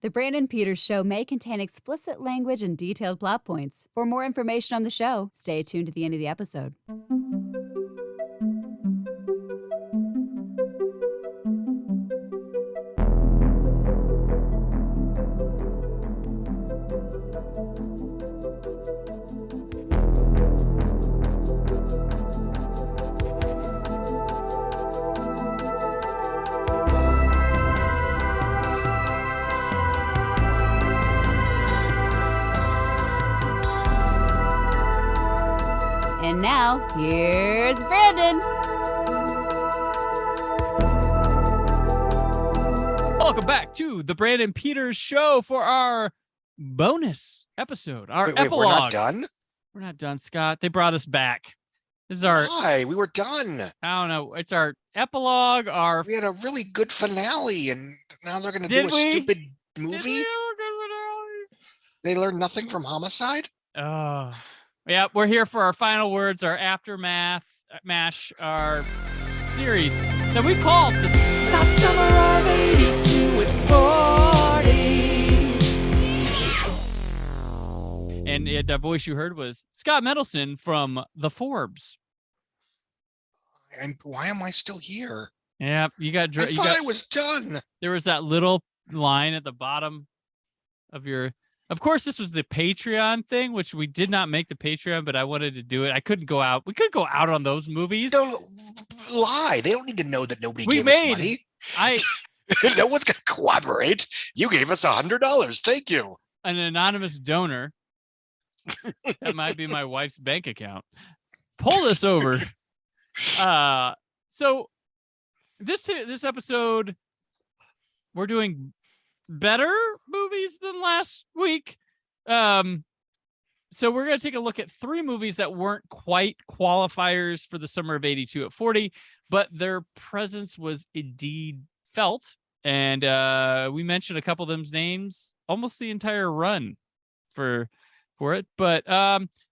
The Brandon Peters Show may contain explicit language and detailed plot points. For more information on the show, stay tuned to the end of the episode. And now, here's Brandon. Welcome back to the Brandon Peters Show for our bonus episode, our epilogue. We're not done? We're not done, Scott. They brought us back. This is our... Why? We were done. I don't know. It's our epilogue, our... We had a really good finale, and now they're going to do a stupid movie? Did we have a good finale? They learned nothing from Homicide? Yeah, we're here for our final words, our aftermath, MASH, our series that we called The Summer of 82 at 40. And the voice you heard was Scott Mendelson from the Forbes. And why am I still here? Yeah, I thought I was done. There was that little line at the bottom of your... Of course, this was the Patreon thing, which we did not make the Patreon, but I wanted to do it. I couldn't go out. We couldn't go out on those movies. Don't lie. They don't need to know that nobody gave us money. No one's going to cooperate. You gave us $100. Thank you. An anonymous donor. That might be my wife's bank account. Pull this over. So this episode, we're doing better movies than last week. So we're going to take a look at 3 movies that weren't quite qualifiers for the summer of 82 at 40, but their presence was indeed felt. And we mentioned a couple of them's names almost the entire run for it. But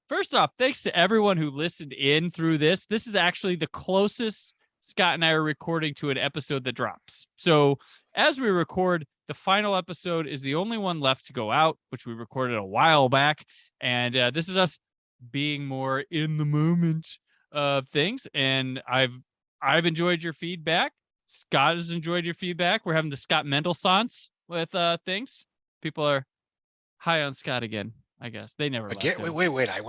first off, thanks to everyone who listened in through this. This is actually the closest Scott and I are recording to an episode that drops. So as we record, the final episode is the only one left to go out, which we recorded a while back. And this is us being more in the moment of things. And I've enjoyed your feedback. Scott has enjoyed your feedback. We're having the Scott Mendelson with things. People are high on Scott again, I guess. They never again. Wait. I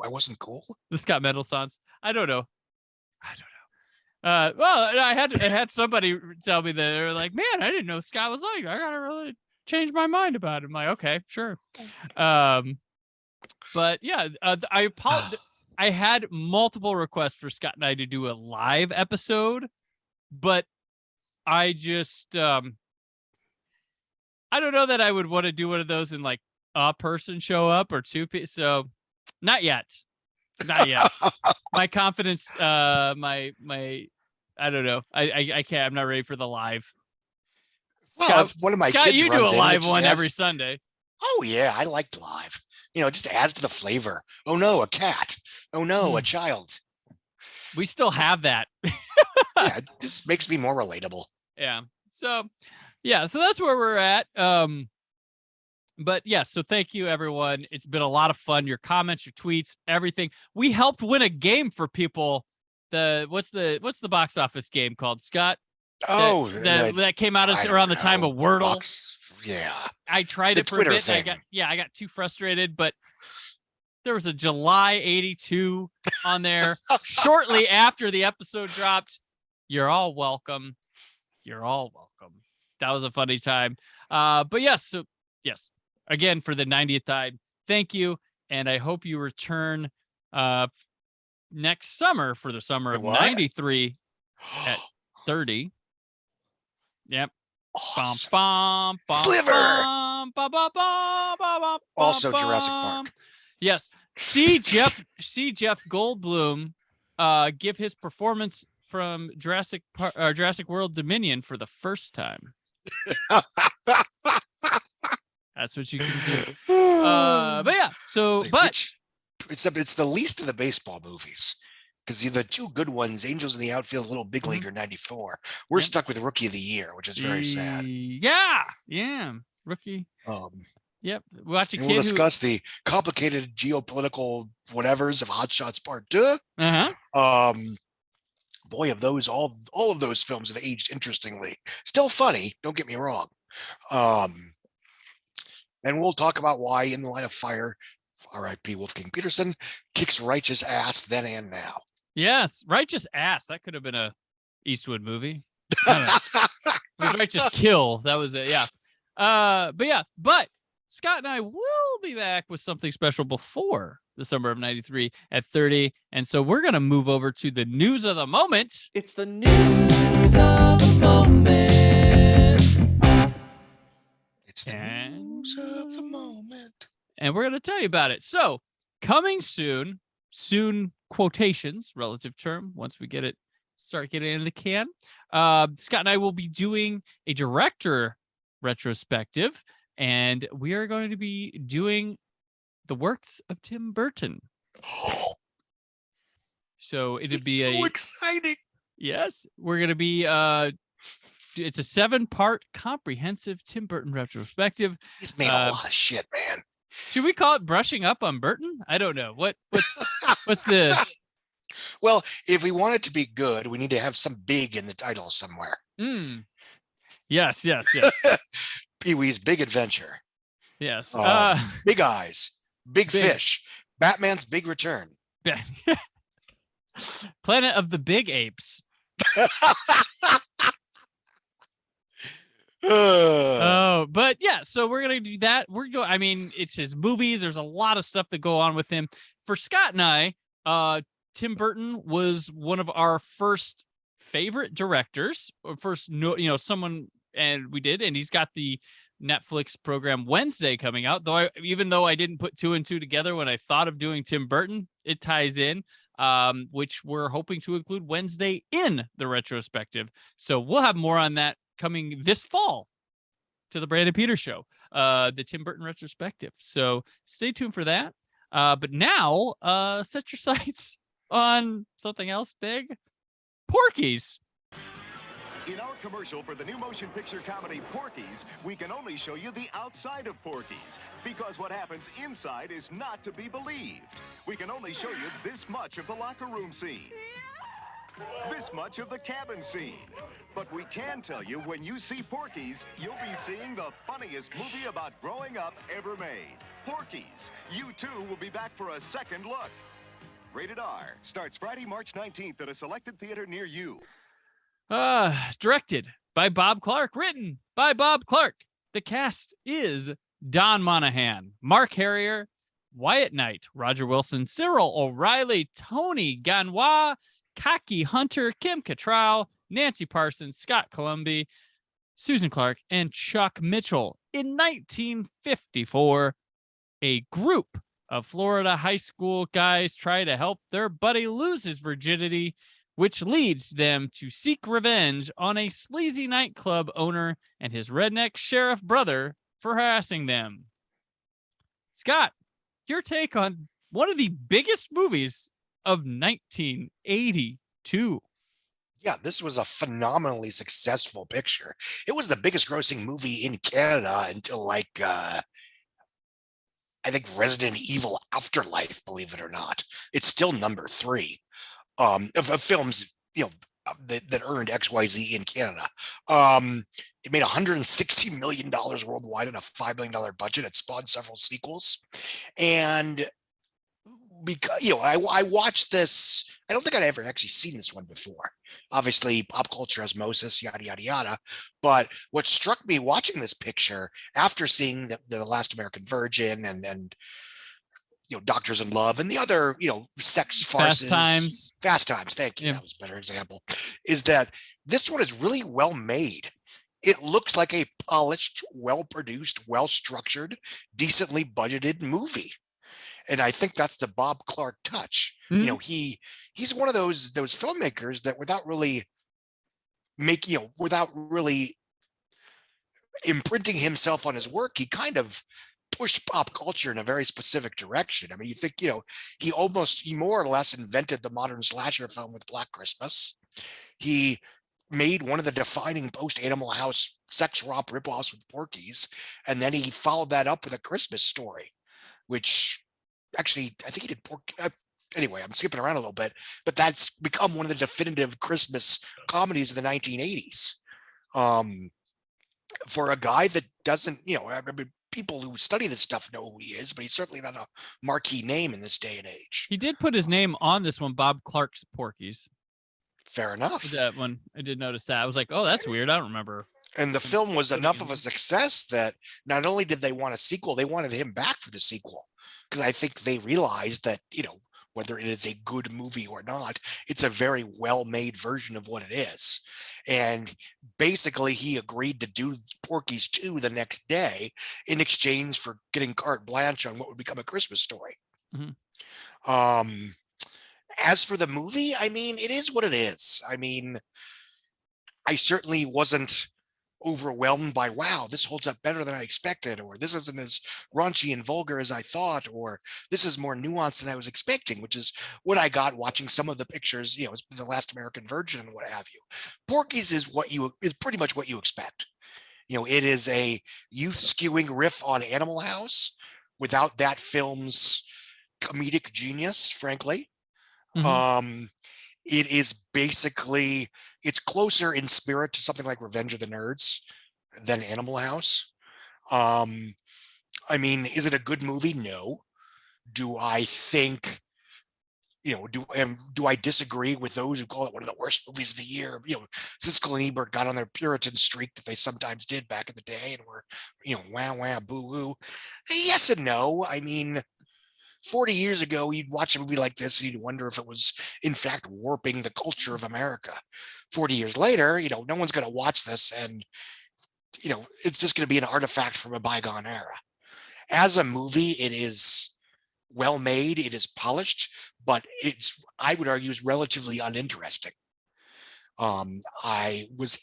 wasn't cool. The Scott Mendelson. I don't know. Well, I had somebody tell me that they were like, man, I didn't know Scott was like, I gotta really change my mind about it. I'm like, okay, sure. But yeah, I apologize. I had multiple requests for Scott and I to do a live episode, but I just, I don't know that I would want to do one of those and like a person show up or 2 people. So not yet. My confidence, my I don't know. I can't. I'm not ready for the live. Well, Scott, one of my Scott, kids you do runs a in, live one every Sunday. Oh yeah, I liked live. It just adds to the flavor. Oh no, a cat. Oh no, a child. We still have that. Yeah, it just makes me more relatable. Yeah. So that's where we're at. But yeah, so thank you everyone. It's been a lot of fun. Your comments, your tweets, everything. We helped win a game for people. What's the box office game called, Scott? That came out around the time of Wordle. Yeah. I tried it for a bit. I got too frustrated, but there was a July 82 on there shortly after the episode dropped. You're all welcome. That was a funny time. But yes, again, for the 90th time, thank you. And I hope you return next summer for the summer of 93 at 30. Yep. Awesome. Sliver. Also Jurassic Park. Yes. See Jeff Goldblum give his performance from Jurassic World Dominion for the first time. That's what you can do. But yeah, it's the least of the baseball movies, because the 2 good ones, Angels in the Outfield and The Big Leaguer 94, we're stuck with Rookie of the Year, which is very sad. Yeah. Rookie. Um, Yep. Watch a kid we'll discuss the complicated geopolitical whatevers of Hot Shots Part 2. Uh-huh. Boy, of those, all of those films have aged interestingly. Still funny, don't get me wrong. And we'll talk about why In the Line of Fire, R.I.P. Wolfgang Peterson, kicks righteous ass then and now. Yes, Righteous Ass. That could have been a Eastwood movie. I don't know. It was Righteous Kill. That was it. Yeah. But Scott and I will be back with something special before the summer of 93 at 30. And so we're going to move over to the news of the moment. It's the news of the moment. It's the news of the moment. And we're going to tell you about it. So coming soon quotations, relative term, once we start getting it in the can. Scott and I will be doing a director retrospective, and we are going to be doing the works of Tim Burton. So it'd be so exciting. Yes, we're going to be it's a 7-part comprehensive Tim Burton retrospective. He's made a lot of shit, man. Should we call it brushing up on Burton? I don't know. What's the Well, if we want it to be good, we need to have some big in the title somewhere. Yes. Pee-wee's Big Adventure. Yes. Big Eyes, Big Fish, Batman's Big Return. Planet of the Big Apes. But yeah, so we're gonna do that. I mean, it's his movies. There's a lot of stuff that go on with him. For Scott and I, Tim Burton was one of our first favorite directors, or first, someone, and he's got the Netflix program Wednesday coming out. Even though I didn't put 2 and 2 together when I thought of doing Tim Burton, it ties in, which we're hoping to include Wednesday in the retrospective. So we'll have more on that coming this fall to the Brandon Peters Show, the Tim Burton retrospective. So stay tuned for that. But now, set your sights on something else big. Porky's. In our commercial for the new motion picture comedy Porky's, we can only show you the outside of Porky's, because what happens inside is not to be believed. We can only show you this much of the locker room scene, this much of the cabin scene. But we can tell you, when you see Porky's, you'll be seeing the funniest movie about growing up ever made. Porky's. You too will be back for a second look. Rated R. Starts Friday, March 19th at a selected theater near you. Directed by Bob Clark, written by Bob Clark. The cast is Don Monahan, Mark Harrier, Wyatt Knight, Roger Wilson, Cyril O'Reilly, Tony Ganois, Kaki Hunter, Kim Cattrall, Nancy Parsons, Scott Columbia, Susan Clark, and Chuck Mitchell. In 1954, a group of Florida high school guys try to help their buddy lose his virginity, which leads them to seek revenge on a sleazy nightclub owner and his redneck sheriff brother for harassing them. Scott, your take on one of the biggest movies of 1982. Yeah, this was a phenomenally successful picture. It was the biggest grossing movie in Canada until I think Resident Evil Afterlife, believe it or not. It's still number 3 of films, that earned XYZ in Canada. It made $160 million worldwide on a $5 million budget. It spawned several sequels. And because, I watched this, I don't think I'd ever actually seen this one before. Obviously, pop culture osmosis, yada, yada, yada. But what struck me watching this picture after seeing the Last American Virgin and Doctors in Love and the other, sex farces. Fast Times. Thank you. Yeah. That was a better example. Is that this one is really well made. It looks like a polished, well-produced, well-structured, decently budgeted movie. And I think that's the Bob Clark touch. Mm-hmm. He's one of those filmmakers that without really imprinting himself on his work, he kind of pushed pop culture in a very specific direction. I mean, you think, he more or less invented the modern slasher film with Black Christmas. He made one of the defining post-Animal House sex romp ripoffs with Porky's, and then he followed that up with A Christmas Story, which actually I think he did Porky. Anyway, I'm skipping around a little bit, but that's become one of the definitive Christmas comedies of the 1980s. For a guy that doesn't, I mean, people who study this stuff know who he is, but he's certainly not a marquee name in this day and age. He did put his name on this one, Bob Clark's Porky's. Fair enough. That one, I did notice that. I was like, oh, that's weird. I don't remember. And the film was enough of a success that not only did they want a sequel, they wanted him back for the sequel. Because I think they realized that, whether it is a good movie or not, it's a very well-made version of what it is. And basically he agreed to do Porky's 2 the next day in exchange for getting carte blanche on what would become A Christmas Story. Mm-hmm. As for the movie, I mean, it is what it is. I mean, I certainly wasn't overwhelmed by, wow, this holds up better than I expected, or this isn't as raunchy and vulgar as I thought, or this is more nuanced than I was expecting, which is what I got watching some of the pictures, The Last American Virgin and what have you. Porky's is pretty much what you expect. It is a youth skewing riff on Animal House without that film's comedic genius, frankly. Mm-hmm. It is basically, it's closer in spirit to something like Revenge of the Nerds than Animal House. I mean, is it a good movie? No. Do I think, do I disagree with those who call it one of the worst movies of the year? Siskel and Ebert got on their Puritan streak that they sometimes did back in the day and were, wah, wah, boo, woo. Yes and no. I mean, 40 years ago, you'd watch a movie like this and you'd wonder if it was, in fact, warping the culture of America. 40 years later, no one's going to watch this and, it's just going to be an artifact from a bygone era. As a movie, it is well made, it is polished, but I would argue, is relatively uninteresting. I was,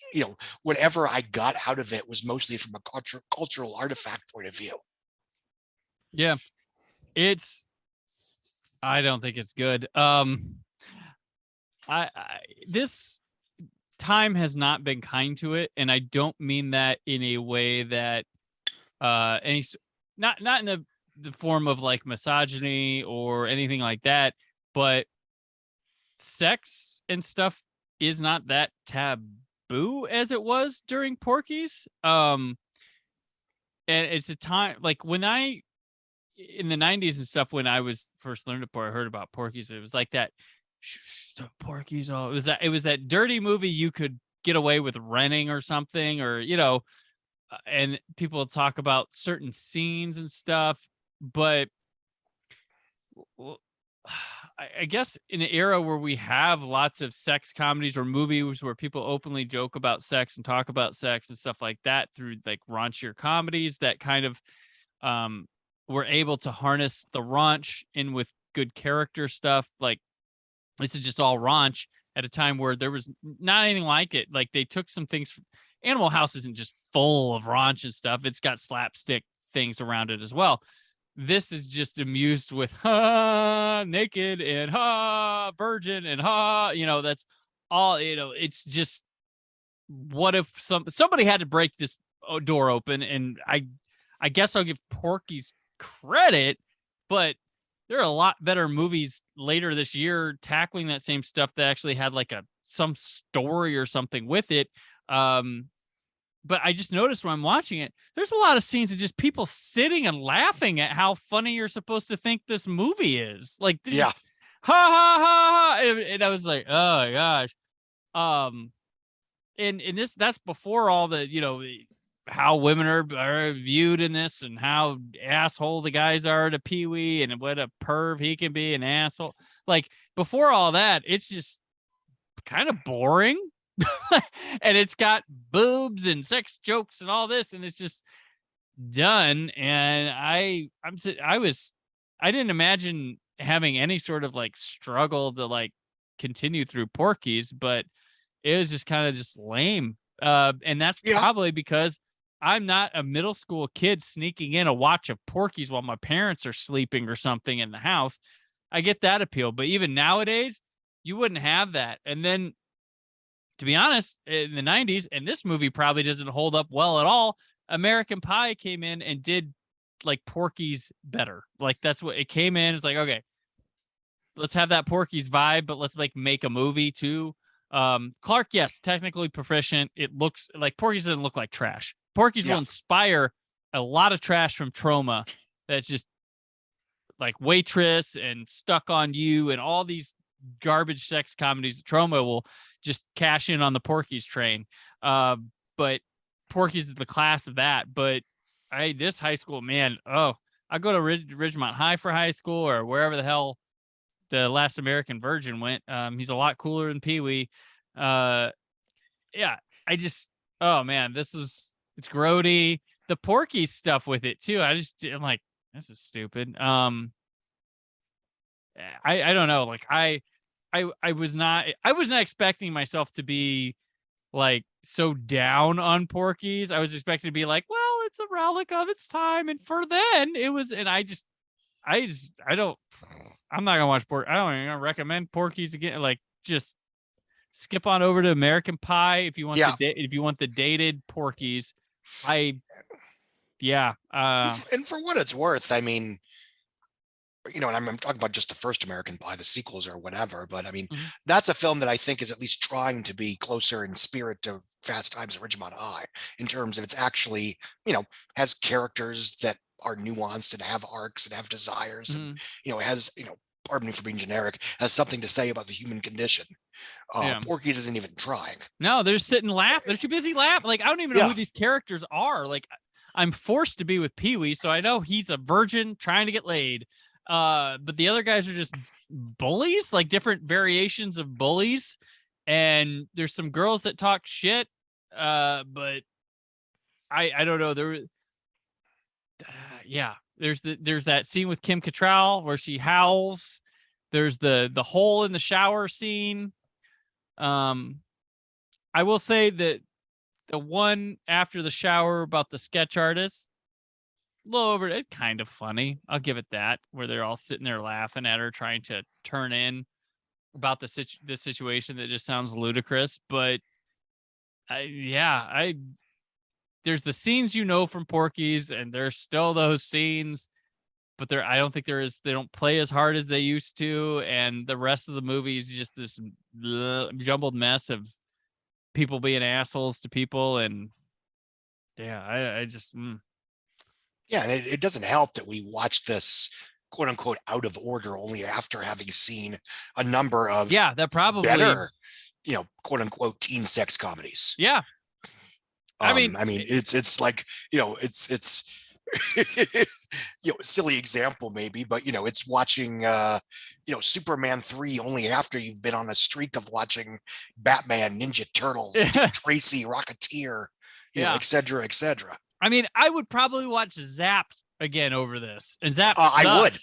whatever I got out of it was mostly from a cultural artifact point of view. Yeah, I don't think it's good. This time has not been kind to it, and I don't mean that in a way that not in the form of like misogyny or anything like that, but sex and stuff is not that taboo as it was during Porky's. And it's a time like when in the 90s and stuff, when I was first learned about, I heard about Porky's. It was like that Porky's. It was that dirty movie you could get away with renting or something, or and people talk about certain scenes and stuff. But I guess in an era where we have lots of sex comedies or movies where people openly joke about sex and talk about sex and stuff like that through like raunchier comedies that kind of were able to harness the raunch in with good character stuff. Like this is just all raunch at a time where there was not anything like it. Like they took some things. Animal House isn't just full of raunch and stuff. It's got slapstick things around it as well. This is just amused with naked and virgin and that's all. It's just, what if somebody had to break this door open? And I guess I'll give Porky's credit, but there are a lot better movies later this year tackling that same stuff that actually had like some story or something with it. But I just noticed when I'm watching it, there's a lot of scenes of just people sitting and laughing at how funny you're supposed to think this movie is. Like, this is, ha ha ha ha, and I was like, oh my gosh. And that's before all the how women are viewed in this and how asshole the guys are to Pee-wee and what a perv he can be, an asshole. Like before all that, it's just kind of boring. And it's got boobs and sex jokes and all this, and it's just done. And I didn't imagine having any sort of like struggle to like continue through Porky's, but it was just kind of just lame. And that's probably because I'm not a middle school kid sneaking in a watch of Porky's while my parents are sleeping or something in the house. I get that appeal, but even nowadays you wouldn't have that. And then to be honest, in the 90s, and this movie probably doesn't hold up well at all, American Pie came in and did like Porky's better. Like that's what it came in. It's like, okay, let's have that Porky's vibe, but let's like make a movie too. Clark, yes, technically proficient. It looks like Porky's doesn't look like trash. Porky's will inspire a lot of trash from Troma. That's just like Waitress and Stuck on You and all these garbage sex comedies. Troma will just cash in on the Porky's train. But Porky's is the class of that. But this high school, man, I go to Ridgemont High for high school or wherever the hell the Last American Virgin went. He's a lot cooler than Pee-wee. Yeah, oh man, it's grody. The Porky stuff with it too. I'm like, this is stupid. I don't know. Like I was not expecting myself to be like so down on Porky's. I was expecting to be like, well, it's a relic of its time. And for then it was, and I'm not gonna watch Porky. I don't even gonna recommend Porky's again. Like just skip on over to American Pie if you want if you want the dated Porky's. And for what it's worth, I mean, and I'm talking about just the first American Pie, the sequels or whatever, but I mean, that's a film that I think is at least trying to be closer in spirit to Fast Times at Ridgemont High in terms of it's actually, has characters that are nuanced and have arcs and have desires and, has, pardon me for being generic, has something to say about the human condition. Porky's isn't even trying. No, they're sitting laughing. They're too busy laughing. Like, I don't even know who these characters are. Like, I'm forced to be with Pee-wee, so I know he's a virgin trying to get laid. But the other guys are just bullies, like different variations of bullies. And there's some girls that talk shit. But I don't know. There's that scene with Kim Cattrall where she howls. There's the hole in the shower scene. I will say that the one after the shower about the sketch artist, a little over it, kind of funny. I'll give it that, where they're all sitting there laughing at her, trying to turn in about the situation that just sounds ludicrous. But there's the scenes from Porky's, and there's still those scenes, but I don't think they don't play as hard as they used to, and the rest of the movie is just this jumbled mess of people being assholes to people, and I just. Yeah, and it doesn't help that we watched this quote unquote out of order only after having seen a number of that probably better, quote unquote teen sex comedies. Yeah. I mean, it's like, it's silly example maybe, but it's watching Superman 3 only after you've been on a streak of watching Batman, Ninja Turtles, Dick Tracy, Rocketeer, et cetera, et cetera. I mean, I would probably watch Zapped again over this, and Zapped. I would.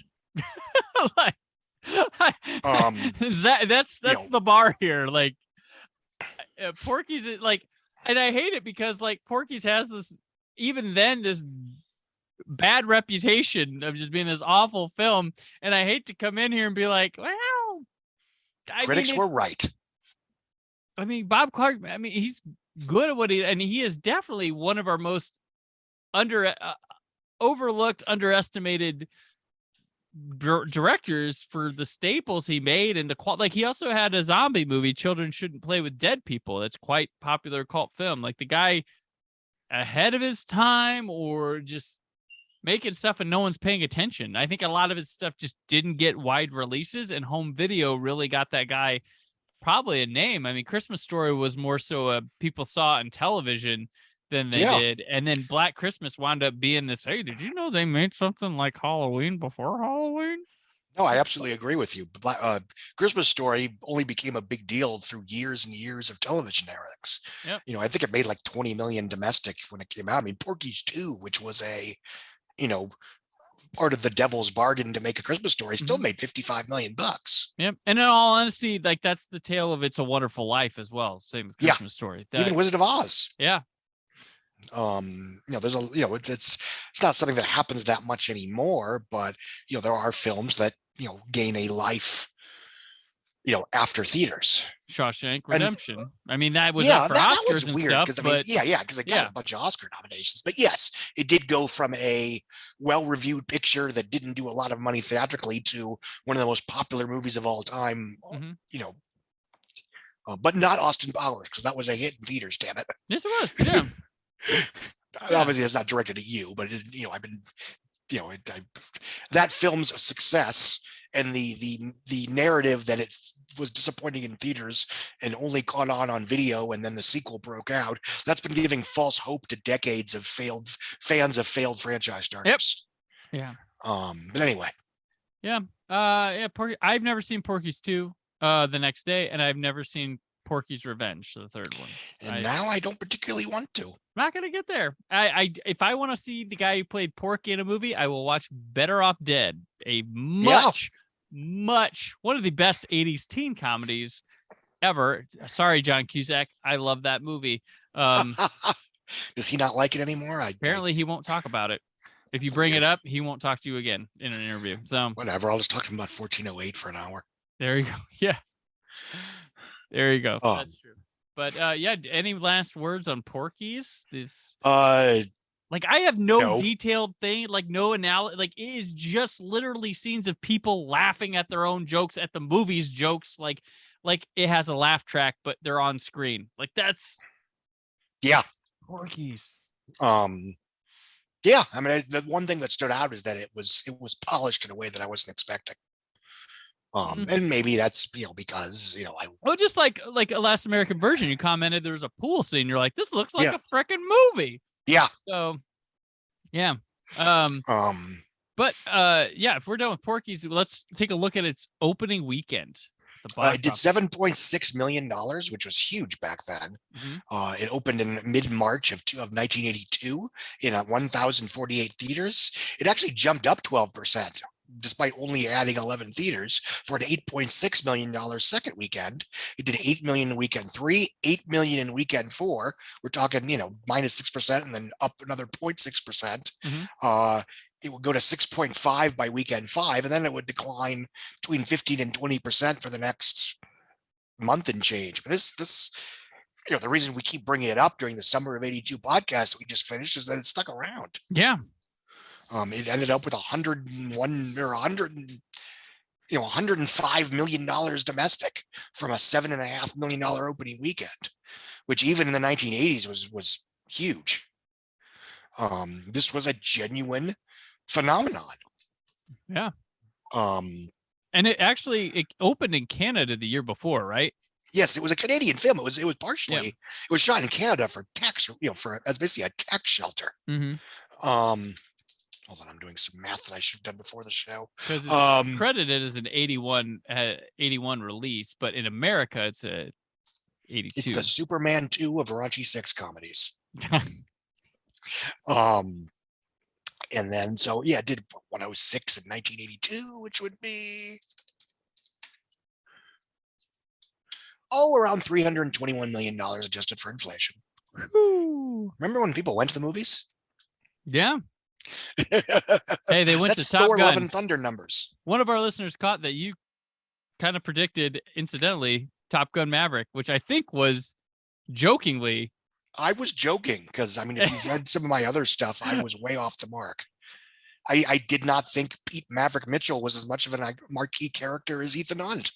That's the bar here. Like, Porky's like, and I hate it because like Porky's has this bad reputation of just being this awful film, and I hate to come in here and be like, well, critics were right. I mean, Bob Clark. I mean, he's good at what he is definitely one of our most overlooked, underestimated directors for the staples he made and like he also had a zombie movie, Children Shouldn't Play with Dead People. That's quite popular cult film. Like the guy ahead of his time or just making stuff and no one's paying attention. I think a lot of his stuff just didn't get wide releases, and home video really got that guy probably a name. I mean, Christmas Story was more so people saw it on television than they did. And then Black Christmas wound up being this, hey, did you know they made something like Halloween before Halloween? No, I absolutely agree with you. Christmas Story only became a big deal through years and years of television airs. Yep. I think it made like 20 million domestic when it came out. I mean, Porky's 2, which was a, part of the devil's bargain to make a Christmas Story, still made $55 million. Yep. And in all honesty, like that's the tale of It's a Wonderful Life as well. Same with Christmas Story. Even Wizard of Oz. Yeah. There's it's not something that happens that much anymore, but there are films that gain a life after theaters. Shawshank And- Redemption. I mean, that was up for that Oscars was and weird stuff, because but because it got a bunch of Oscar nominations. But yes, it did go from a well-reviewed picture that didn't do a lot of money theatrically to one of the most popular movies of all time. Mhm. But not Austin Powers, because that was a hit in theaters. Damn it! yes, it was. Yeah. Yeah. Obviously, it's not directed at you, but I've been, that film's a success, and the narrative that it was disappointing in theaters and only caught on video, and then the sequel broke out. That's been giving false hope to decades of fans of failed franchise startups. Yeah. But anyway, Porky. I've never seen Porky's 2, The Next Day, and I've never seen Porky's Revenge, the third one. and now I don't particularly want to. Not gonna get there. If I want to see the guy who played Porky in a movie, I will watch Better Off Dead, a much one of the best 80s teen comedies ever. Sorry, John Cusack. I love that movie. Does he not like it anymore? Apparently he won't talk about it. If you bring it up, he won't talk to you again in an interview. So whatever. I'll just talk to him about 1408 for an hour. there you go. Yeah. There you go. Oh. That's true. But any last words on Porky's? Like, I have no detailed thing, like no analysis. Like, it is just literally scenes of people laughing at their own jokes, at the movie's jokes. Like it has a laugh track, but they're on screen. Like, that's Porky's. Yeah, I mean, the one thing that stood out is that it was polished in a way that I wasn't expecting. And maybe that's because just like a Last American Version, you commented there was a pool scene. You're like, this looks like a freaking movie. Yeah. So, yeah. But if we're done with Porky's, let's take a look at its opening weekend. It did $7.6 million, which was huge back then. It opened in mid-March of 1982 in 1,048 theaters. It actually jumped up 12%, despite only adding 11 theaters, for an $8.6 million second weekend. It did $8 million in weekend 3, $8 million in weekend 4. We're talking, minus 6% and then up another 0.6%. It would go to 6.5 by weekend 5, and then it would decline between 15 and 20% for the next month and change. But this, the reason we keep bringing it up during the Summer of '82 podcast that we just finished is that it stuck around. Yeah. It ended up with $105 million domestic from a $7.5 million opening weekend, which even in the 1980s was huge. This was a genuine phenomenon. Yeah. And it opened in Canada the year before, right? Yes, it was a Canadian film. It was partially it was shot in Canada for tax, as basically a tax shelter. Hold on, I'm doing some math that I should have done before the show. Because it's credited as an 81 release, but in America it's a 82. It's the Superman 2 of Raunchy 6 comedies. And then it did 106 in 1982, which would be around $321 million adjusted for inflation. Woo. Remember when people went to the movies? Yeah. Hey, they went to Top Thor: Gun. Love and Thunder numbers. One of our listeners caught that you kind of predicted, incidentally, Top Gun Maverick, which I think was jokingly. I was joking because, if you've read some of my other stuff, I was way off the mark. I did not think Pete Maverick Mitchell was as much of a marquee character as Ethan Hunt.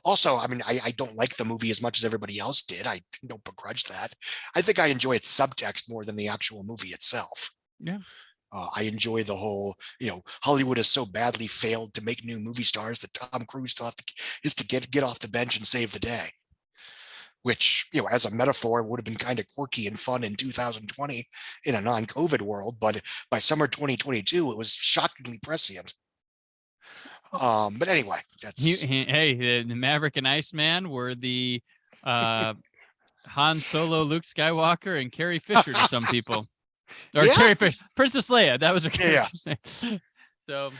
Also, I don't like the movie as much as everybody else did. I don't begrudge that. I think I enjoy its subtext more than the actual movie itself. Yeah. I enjoy the whole, Hollywood has so badly failed to make new movie stars that Tom Cruise still is to get off the bench and save the day. Which, as a metaphor, would have been kind of quirky and fun in 2020 in a non-COVID world, but by summer 2022, it was shockingly prescient. But anyway, that's the Maverick and Iceman were the Han Solo, Luke Skywalker, and Carrie Fisher to some people, or Carrie Fisher, Princess Leia. That was her character's name. So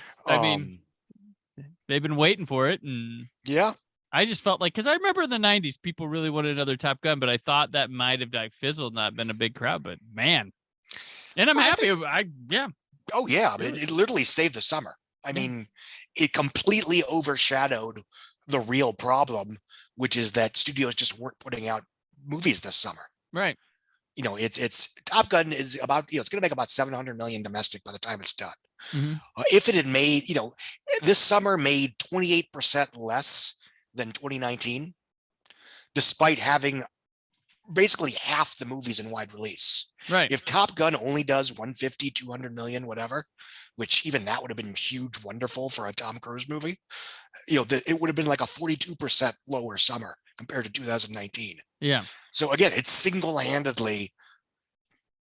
they've been waiting for it, and I just felt like, because I remember in the 90s, people really wanted another Top Gun, but I thought that might have fizzled, not been a big crowd. But man, and I'm happy. Oh yeah, it literally saved the summer. I mean, it completely overshadowed the real problem, which is that studios just weren't putting out movies this summer. Right. It's Top Gun is about, it's going to make about 700 million domestic by the time it's done. Mm-hmm. If it had made, this summer made 28% less than 2019, despite having basically half the movies in wide release. Right. If Top Gun only does 150, 200 million, whatever, which even that would have been huge, wonderful for a Tom Cruise movie, it would have been like a 42% lower summer compared to 2019. Yeah. So again, it single-handedly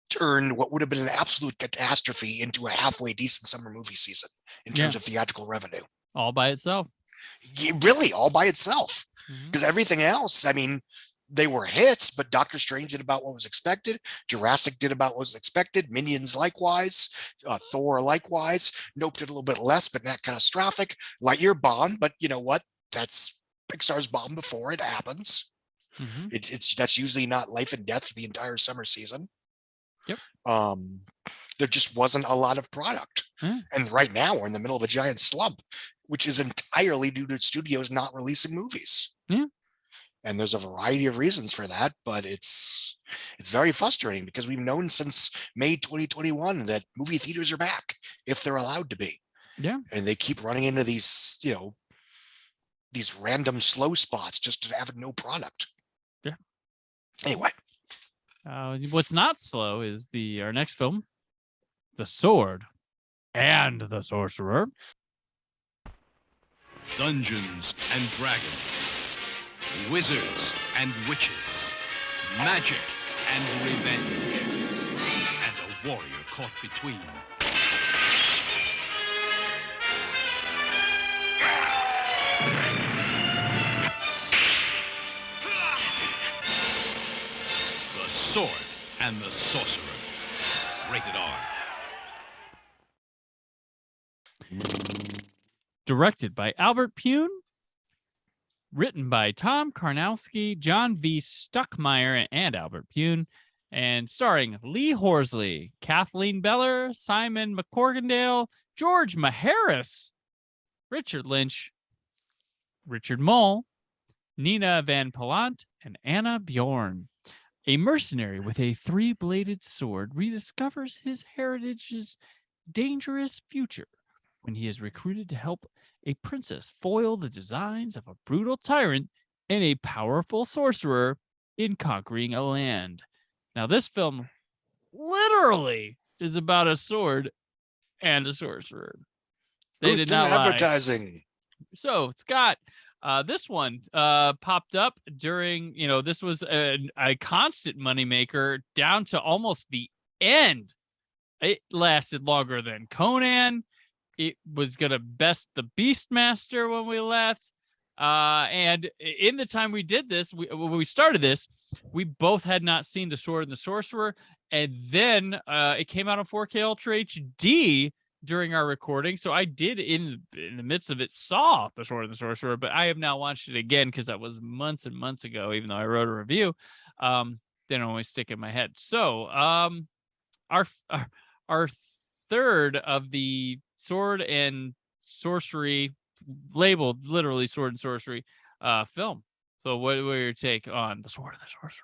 turned what would have been an absolute catastrophe into a halfway decent summer movie season in terms of theatrical revenue. All by itself. Really, all by itself. Mm-hmm. Because everything else, I mean, they were hits, but Doctor Strange did about what was expected. Jurassic did about what was expected. Minions likewise. Thor likewise. Nope did a little bit less, but not catastrophic. Lightyear bombed, but you know what? That's Pixar's bomb before it happens. Mm-hmm. That's usually not life and death for the entire summer season. Yep. There just wasn't a lot of product. And right now we're in the middle of a giant slump, which is entirely due to studios not releasing movies. Yeah. And there's a variety of reasons for that, but it's very frustrating because we've known since May 2021 that movie theaters are back if they're allowed to be. Yeah. And they keep running into these, these random slow spots just to have no product. Yeah. Anyway. What's not slow is our next film, The Sword and the Sorcerer. Dungeons and Dragons, wizards and witches, magic and revenge, and a warrior caught between. The Sword and the Sorcerer. Rated R. Directed by Albert Pune. Written by Tom Karnowski, John V. Stuckmeyer, and Albert Pune. And starring Lee Horsley, Kathleen Beller, Simon McCorkindale, George Maharis, Richard Lynch, Richard Mole, Nina Van Pallant, and Anna Bjorn. A mercenary with a three-bladed sword rediscovers his heritage's dangerous future when he is recruited to help a princess foil the designs of a brutal tyrant and a powerful sorcerer in conquering a land. Now, this film literally is about a sword and a sorcerer. They did not lie. Advertising. So, Scott, this one popped up during, this was a constant moneymaker down to almost the end. It lasted longer than Conan. It was going to best the Beastmaster when we left. And in the time we did this, when we started this, we both had not seen The Sword and the Sorcerer. And then it came out on 4K Ultra HD during our recording. So I did, in the midst of it, saw The Sword and the Sorcerer, but I have now watched it again because that was months and months ago, even though I wrote a review. They don't always stick in my head. So our third of the sword and sorcery, labeled literally sword and sorcery film. So what were your take on The Sword and the Sorcerer?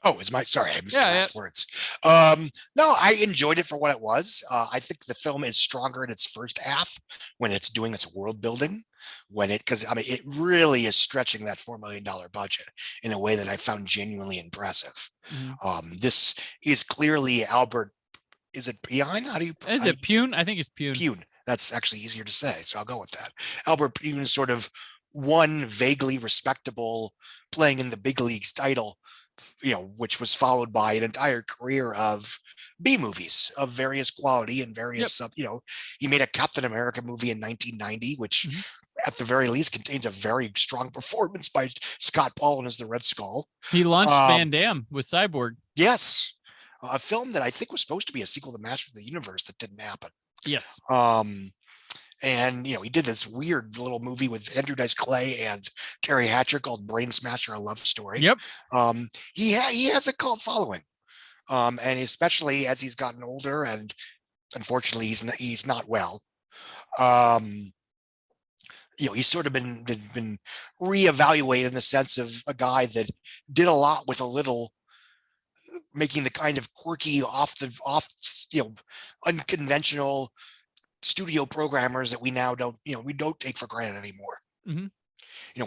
Oh, sorry, I missed the last words. No, I enjoyed it for what it was. I think the film is stronger in its first half when it's doing its world building, because it really is stretching that $4 million budget in a way that I found genuinely impressive. Mm-hmm. This is clearly Albert. Is it Pune? Is it Pune? I think it's Pune. Pune. That's actually easier to say, so I'll go with that. Albert Pune is sort of one vaguely respectable playing in the big leagues title, which was followed by an entire career of B movies of various quality and various, he made a Captain America movie in 1990, which at the very least contains a very strong performance by Scott Paulding as the Red Skull. He launched Van Damme with Cyborg. Yes. A film that I think was supposed to be a sequel to Master of the Universe that didn't happen. Yes. And he did this weird little movie with Andrew Dice Clay and Terry Hatcher called Brain Smasher: A Love Story. Yep. He has a cult following, and especially as he's gotten older and unfortunately, he's not well. Um, he's sort of been reevaluated in the sense of a guy that did a lot with a little, making the kind of quirky, unconventional studio programmers that we now don't take for granted anymore. Mm-hmm.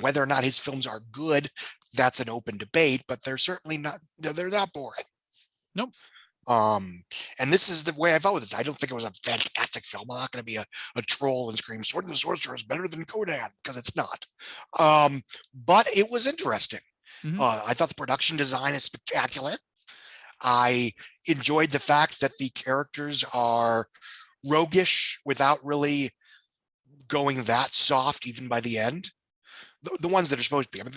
Whether or not his films are good, that's an open debate, but they're certainly not, they're not boring. Nope. And this is the way I felt with this. I don't think it was a fantastic film. I'm not going to be a troll and scream Sword and the Sorcerer is better than Conan, because it's not. But it was interesting. Mm-hmm. I thought the production design is spectacular. I enjoyed the fact that the characters are roguish without really going that soft, even by the end. The ones that are supposed to be. I mean,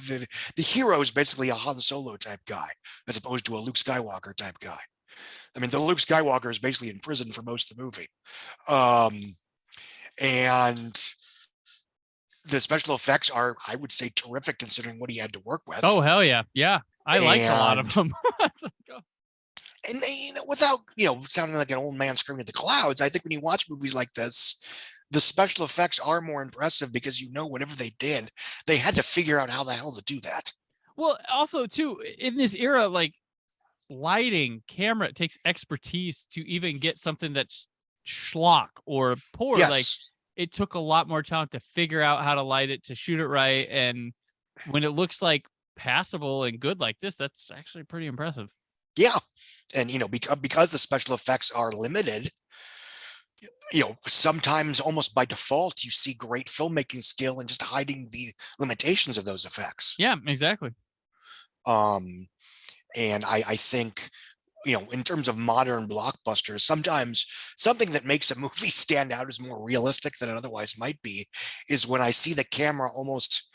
the hero is basically a Han Solo type guy, as opposed to a Luke Skywalker type guy. I mean, the Luke Skywalker is basically in prison for most of the movie. And the special effects are, I would say, terrific considering what he had to work with. Oh, hell yeah. Yeah. I liked a lot of them. And without, sounding like an old man screaming at the clouds, I think when you watch movies like this, the special effects are more impressive because whatever they did, they had to figure out how the hell to do that. Well, also too, in this era, like lighting, camera, it takes expertise to even get something that's schlock or poor. Yes. Like it took a lot more time to figure out how to light it, to shoot it right. And when it looks like passable and good like this, that's actually pretty impressive. Yeah. And, because the special effects are limited, sometimes almost by default, you see great filmmaking skill and just hiding the limitations of those effects. Yeah, exactly. And I think, in terms of modern blockbusters, sometimes something that makes a movie stand out as more realistic than it otherwise might be is when I see the camera almost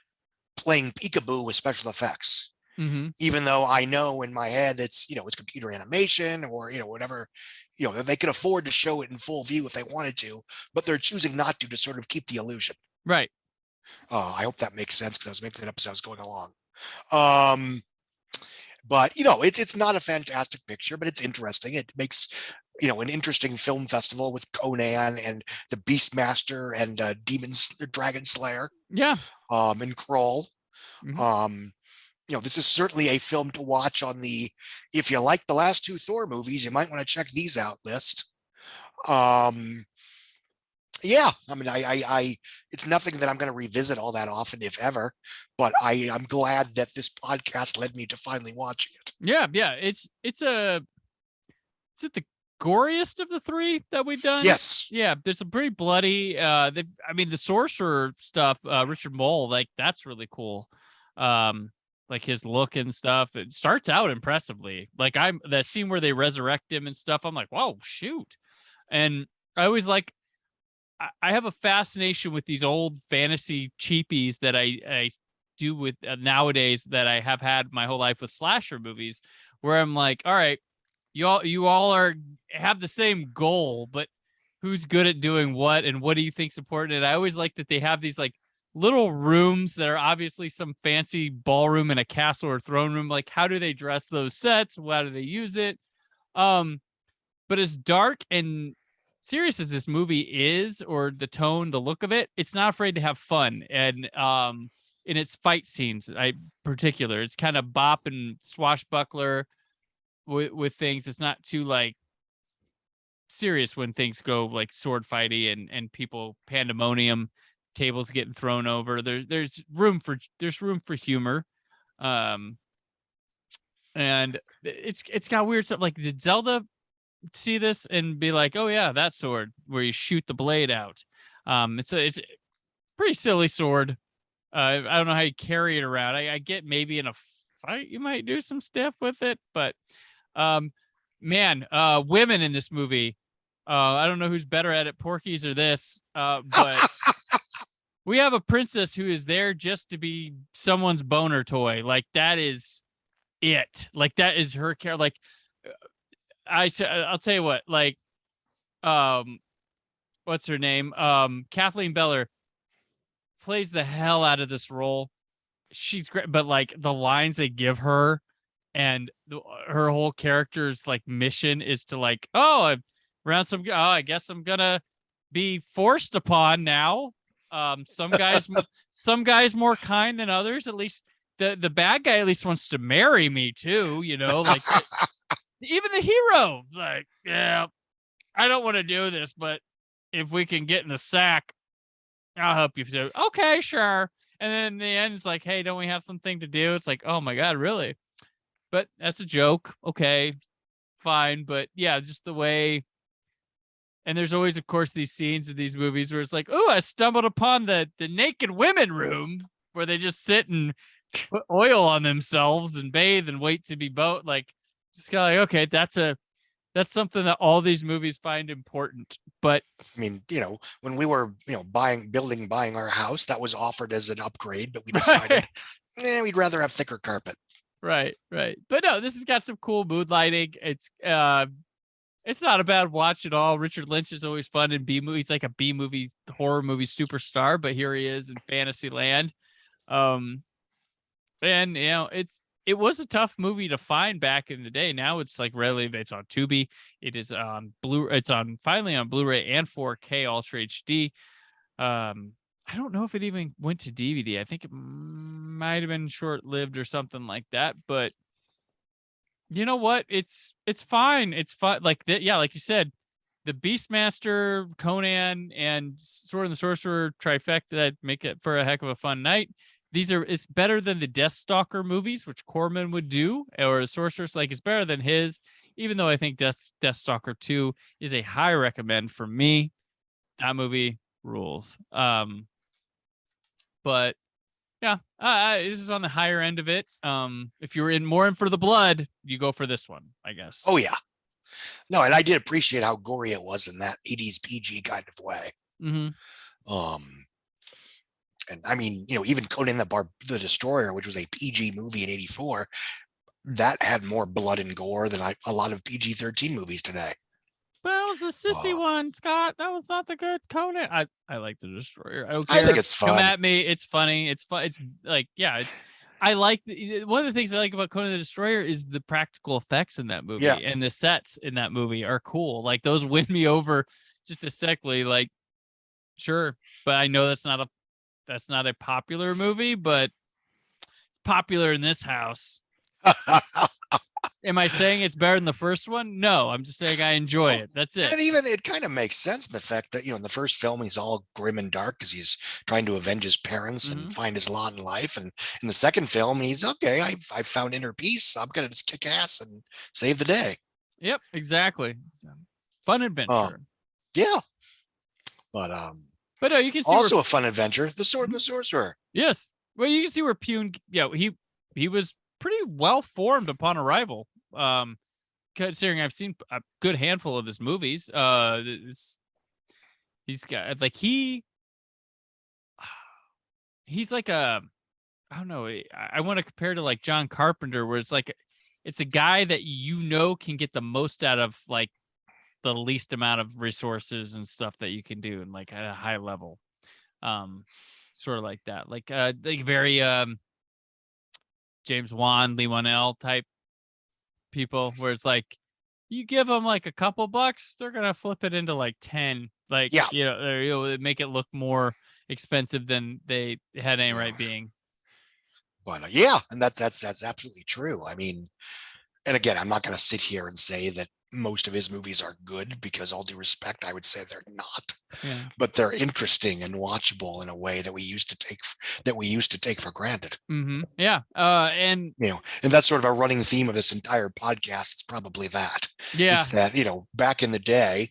playing peekaboo with special effects. Mm-hmm. Even though I know in my head it's computer animation or whatever, they could afford to show it in full view if they wanted to, but they're choosing not to sort of keep the illusion. Right. I hope that makes sense because I was making that up as I was going along. But it's not a fantastic picture, but it's interesting. It makes an interesting film festival with Conan and the Beastmaster and Dragon Slayer. Yeah. And Krull. Mm-hmm. This is certainly a film to watch on the, if you like the last two Thor movies, you might want to check these out list. Yeah, I mean, I it's nothing that I'm going to revisit all that often, if ever, but I'm glad that this podcast led me to finally watching it. Yeah. Is it the goriest of the three that we've done? Yes. Yeah, there's some pretty bloody. The Sorcerer stuff, Richard Mole, like that's really cool. Like his look and stuff. It starts out impressively. Like that scene where they resurrect him and stuff. I'm like, whoa, shoot. And I always I have a fascination with these old fantasy cheapies that I do with nowadays that I have had my whole life with slasher movies, where I'm like, all right, you all have the same goal, but who's good at doing what and what do you think's important? And I always like that they have these like little rooms that are obviously some fancy ballroom in a castle or throne room. Like, how do they dress those sets? How do they use it? But as dark and serious as this movie is, or the tone, the look of it, it's not afraid to have fun. And in its fight scenes, particular, it's kind of bop and swashbuckler with things. It's not too like serious when things go like sword fighty and people pandemonium, tables getting thrown over. There's room for humor. And it's got weird stuff. Like, did Zelda see this and be like, oh yeah, that sword where you shoot the blade out? It's a pretty silly sword. I don't know how you carry it around. I get maybe in a fight you might do some stuff with it, but women in this movie, I don't know who's better at it, Porky's or this, but we have a princess who is there just to be someone's boner toy. Like, that is it. Like, that is her care. Like, I'll tell you what, like, what's her name? Kathleen Beller plays the hell out of this role. She's great, but like the lines they give her and her whole character's like mission is to like, oh, around some. Oh, I guess I'm gonna be forced upon now. Some guys more kind than others. At least the bad guy at least wants to marry me too. Like even the hero, like, yeah, I don't want to do this, but if we can get in the sack, I'll help you. Okay, sure. And then in the end, it's like, hey, don't we have something to do? It's like, oh my God, really? But that's a joke. Okay, fine. But yeah, just the way. And there's always, of course, these scenes of these movies where it's like, oh, I stumbled upon the naked women room where they just sit and put oil on themselves and bathe and wait to be like, just kind of like, okay, that's something that all these movies find important. But I mean, when we were, buying our house, that was offered as an upgrade, but we decided, we'd rather have thicker carpet. Right. But no, this has got some cool mood lighting. It's not a bad watch at all. Richard Lynch is always fun in B movies, like a B movie horror movie superstar, but here he is in fantasy land. And it was a tough movie to find back in the day. Now it's like it's on Tubi. It is on it's finally on Blu-ray and 4K Ultra HD. I don't know if it even went to DVD. I think it might have been short-lived or something like that, but you know what? It's fine. It's fun. Like yeah, like you said, the Beastmaster, Conan, and Sword and the Sorcerer trifecta that make it for a heck of a fun night. It's better than the Deathstalker movies, which Corman would do, or Sorcerer's. Like, it's better than his, even though I think Deathstalker 2 is a high recommend for me. That movie rules. But yeah, this is on the higher end of it. If you're more in for the blood, you go for this one, I guess. Oh yeah. No, and I did appreciate how gory it was in that 80s PG kind of way. Mm-hmm. And I mean, even Conan the Destroyer, which was a PG movie in 84, that had more blood and gore than a lot of PG-13 movies today. Well, it was the sissy one, Scott. That was not the good Conan. I like the Destroyer. I don't care. I think it's fun. Come at me. It's funny. It's fun. It's like, yeah, I like one of the things I like about Conan the Destroyer is the practical effects in that movie, and the sets in that movie are cool. Like, those win me over just aesthetically. Like, sure, but I know that's not a popular movie, but it's popular in this house. Am I saying it's better than the first one? No, I'm just saying I enjoy it. That's it. And even it kind of makes sense in the fact that, in the first film, he's all grim and dark because he's trying to avenge his parents and find his lot in life. And in the second film, he's okay. I found inner peace. I'm going to just kick ass and save the day. Yep, exactly. Fun adventure. Yeah. But no, you can see also a fun adventure. The Sword and the Sorcerer. Yes. Well, you can see where Pune. Yeah, he was pretty well formed upon arrival. Considering I've seen a good handful of his movies. He's got like he's like I don't know. I want to compare to like John Carpenter, where it's like it's a guy that can get the most out of like the least amount of resources and stuff that you can do, and like at a high level, sort of like that, like very James Wan, Lee Wanell type people, where it's like you give them like a couple bucks, they're gonna flip it into like 10, like make it look more expensive than they had any right being. But yeah, and that's absolutely true. I mean, and again, I'm not going to sit here and say that most of his movies are good, because all due respect, I would say they're not. Yeah. But they're interesting and watchable in a way that we used to take for granted. Mm-hmm. Yeah. And and that's sort of a running theme of this entire podcast. It's probably that. Yeah. It's that, back in the day,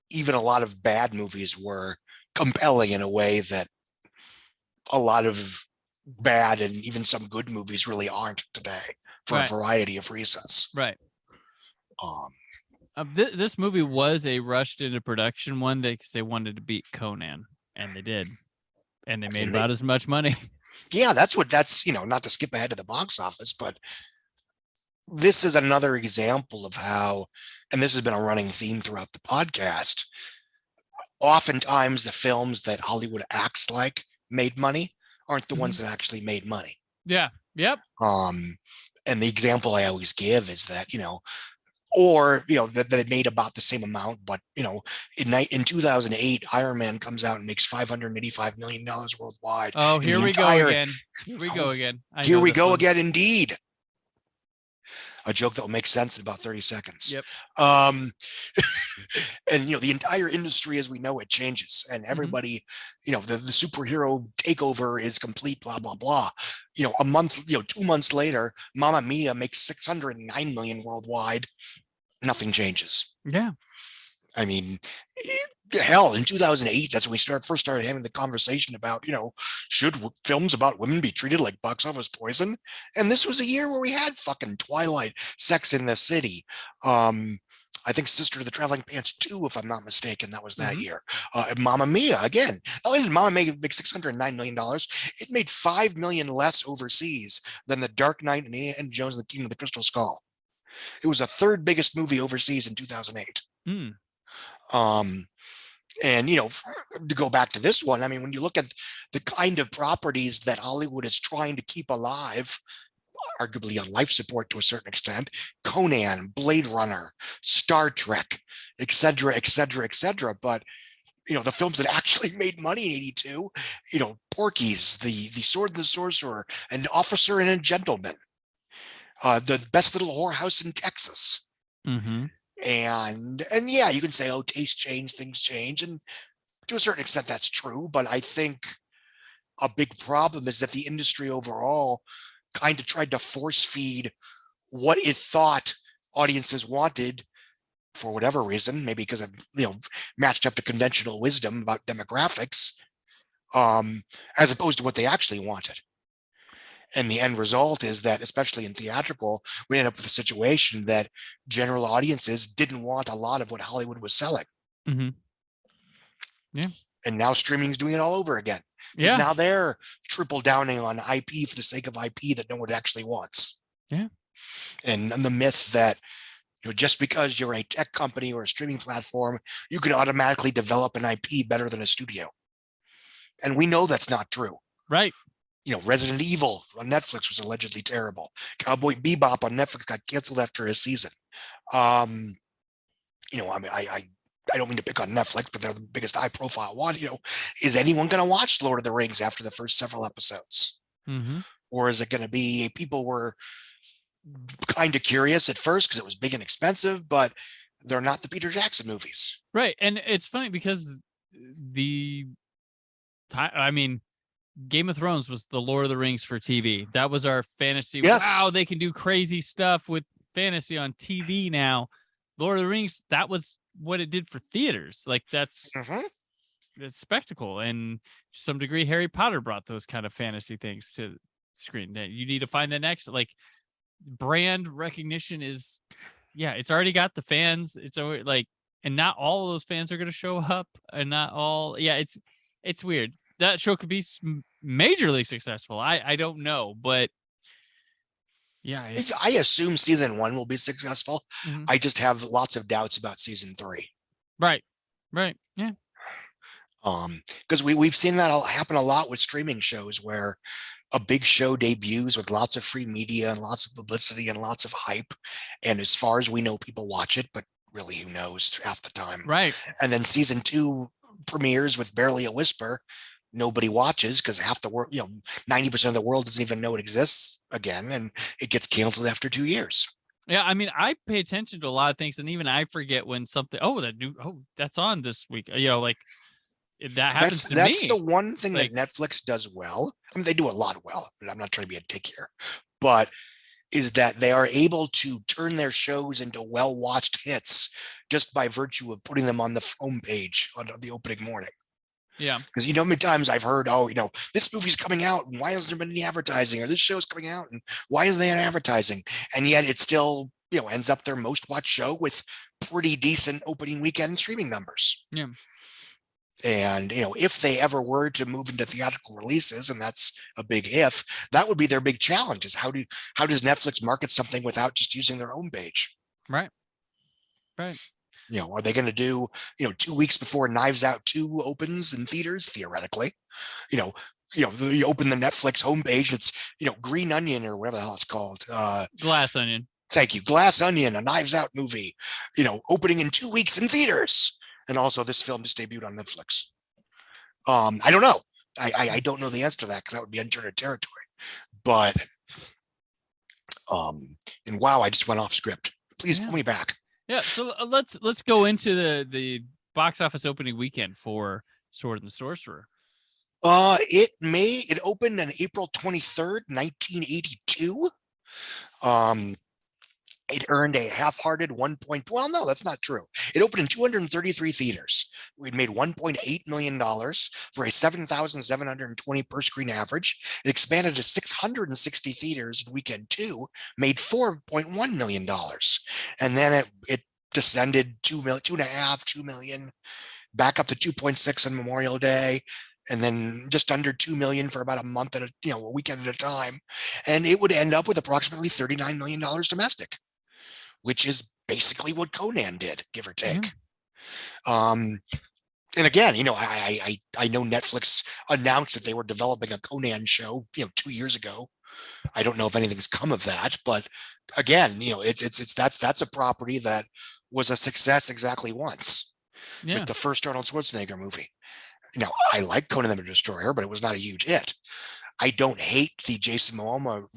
even a lot of bad movies were compelling in a way that a lot of bad and even some good movies really aren't today, for a variety of reasons. Right. This movie was a rushed into production one because they wanted to beat Conan, and they did, and they made about as much money. Yeah, that's not to skip ahead to the box office, but this is another example of how, and this has been a running theme throughout the podcast, oftentimes the films that Hollywood acts like made money aren't the ones that actually made money. Yeah. Yep. And the example I always give is that, or that they made about the same amount, but in 2008, Iron Man comes out and makes $585 million worldwide. Oh, And here the we go entire- again. Here we go again. I Here know we this go one. again, indeed. A joke that will make sense in about 30 seconds. Yep. And the entire industry as we know it changes, and everybody, the superhero takeover is complete, blah blah blah. A month, 2 months later, Mamma Mia makes 609 million worldwide. Nothing changes. Yeah. I mean, hell, in 2008, that's when we first started having the conversation about, should films about women be treated like box office poison? And this was a year where we had fucking Twilight, Sex in the City. I think Sister of the Traveling Pants 2, if I'm not mistaken, that was that year. Mamma Mia, again. Not only did Mamma Mia make $609 million, it made $5 million less overseas than The Dark Knight and Indiana Jones and the Kingdom of the Crystal Skull. It was the third biggest movie overseas in 2008. And to go back to this one, I mean, when you look at the kind of properties that Hollywood is trying to keep alive, arguably on life support to a certain extent, Conan, Blade Runner, Star Trek, et cetera, et cetera, et cetera. But the films that actually made money in 82, Porky's, the Sword and the Sorcerer, An Officer and a Gentleman, The Best Little Whorehouse in Texas. And yeah, you can say, oh, taste change, things change, and to a certain extent that's true. But I think a big problem is that the industry overall kind of tried to force feed what it thought audiences wanted for whatever reason, maybe because of matched up to conventional wisdom about demographics, as opposed to what they actually wanted. And the end result is that, especially in theatrical, we end up with a situation that general audiences didn't want a lot of what Hollywood was selling. Yeah. And now streaming is doing it all over again. Because now they're triple downing on IP for the sake of IP that no one actually wants. Yeah. And the myth that just because you're a tech company or a streaming platform, you can automatically develop an IP better than a studio. And we know that's not true. Right. Resident Evil on Netflix was allegedly terrible. Cowboy Bebop on Netflix got canceled after a season. I mean, I don't mean to pick on Netflix, but they're the biggest high profile one. Is anyone going to watch Lord of the Rings after the first several episodes? Or is it going to be people were kind of curious at first because it was big and expensive, but they're not the Peter Jackson movies. Right. And it's funny because Game of Thrones was the Lord of the Rings for TV. That was our fantasy. Yes. Wow, they can do crazy stuff with fantasy on TV now. Lord of the Rings, that was what it did for theaters. Like that's spectacle. And to some degree, Harry Potter brought those kind of fantasy things to the screen. You need to find the next, like, brand recognition is, it's already got the fans. It's always like, and not all of those fans are going to show up, and not all. It's weird. That show could be majorly successful. I don't know, but I assume season 1 will be successful. I just have lots of doubts about season 3. Right. Yeah. Because we've seen that happen a lot with streaming shows, where a big show debuts with lots of free media and lots of publicity and lots of hype, and as far as we know, people watch it, but really, who knows half the time. Right. And then season 2 premieres with barely a whisper. Nobody watches because half the world, 90% of the world doesn't even know it exists again, and it gets canceled after 2 years. Yeah, I mean, I pay attention to a lot of things, and even I forget when something. That's on this week. Like that happens to me. That's the one thing that Netflix does well. I mean, they do a lot well. I'm not trying to be a dick here, but is that they are able to turn their shows into well-watched hits just by virtue of putting them on the homepage on the opening morning. Yeah. Because how many times I've heard, this movie's coming out and why hasn't there been any advertising, or this show's coming out and why isn't there advertising? And yet it still, ends up their most watched show with pretty decent opening weekend streaming numbers. Yeah. And, if they ever were to move into theatrical releases, and that's a big if, that would be their big challenge, is how does Netflix market something without just using their homepage? Right. Are they going to do, 2 weeks before Knives Out 2 opens in theaters? Theoretically, you open the Netflix homepage, it's, Green Onion or whatever the hell it's called. Glass Onion. Thank you. Glass Onion, a Knives Out movie, opening in 2 weeks in theaters. And also this film just debuted on Netflix. I don't know. I don't know the answer to that because that would be uncharted territory. But and wow, I just went off script. Please pull me back. Yeah, so let's go into the box office opening weekend for Sword and the Sorcerer. It opened on April 23rd, 1982. It earned a half-hearted well, no, that's not true. It opened in 233 theaters. It made $1.8 million for a 7,720 per screen average. It expanded to 660 theaters in weekend 2, made $4.1 million. And then it descended 2 million, back up to 2.6 on Memorial Day, and then just under 2 million for about a month a weekend at a time. And it would end up with approximately $39 million domestic, which is basically what Conan did, give or take. And again, I know Netflix announced that they were developing a Conan show, 2 years ago. I don't know if anything's come of that, but again, that's a property that was a success exactly once with the first Arnold Schwarzenegger movie. I like Conan the Destroyer, but it was not a huge hit. I don't hate the Jason Momoa,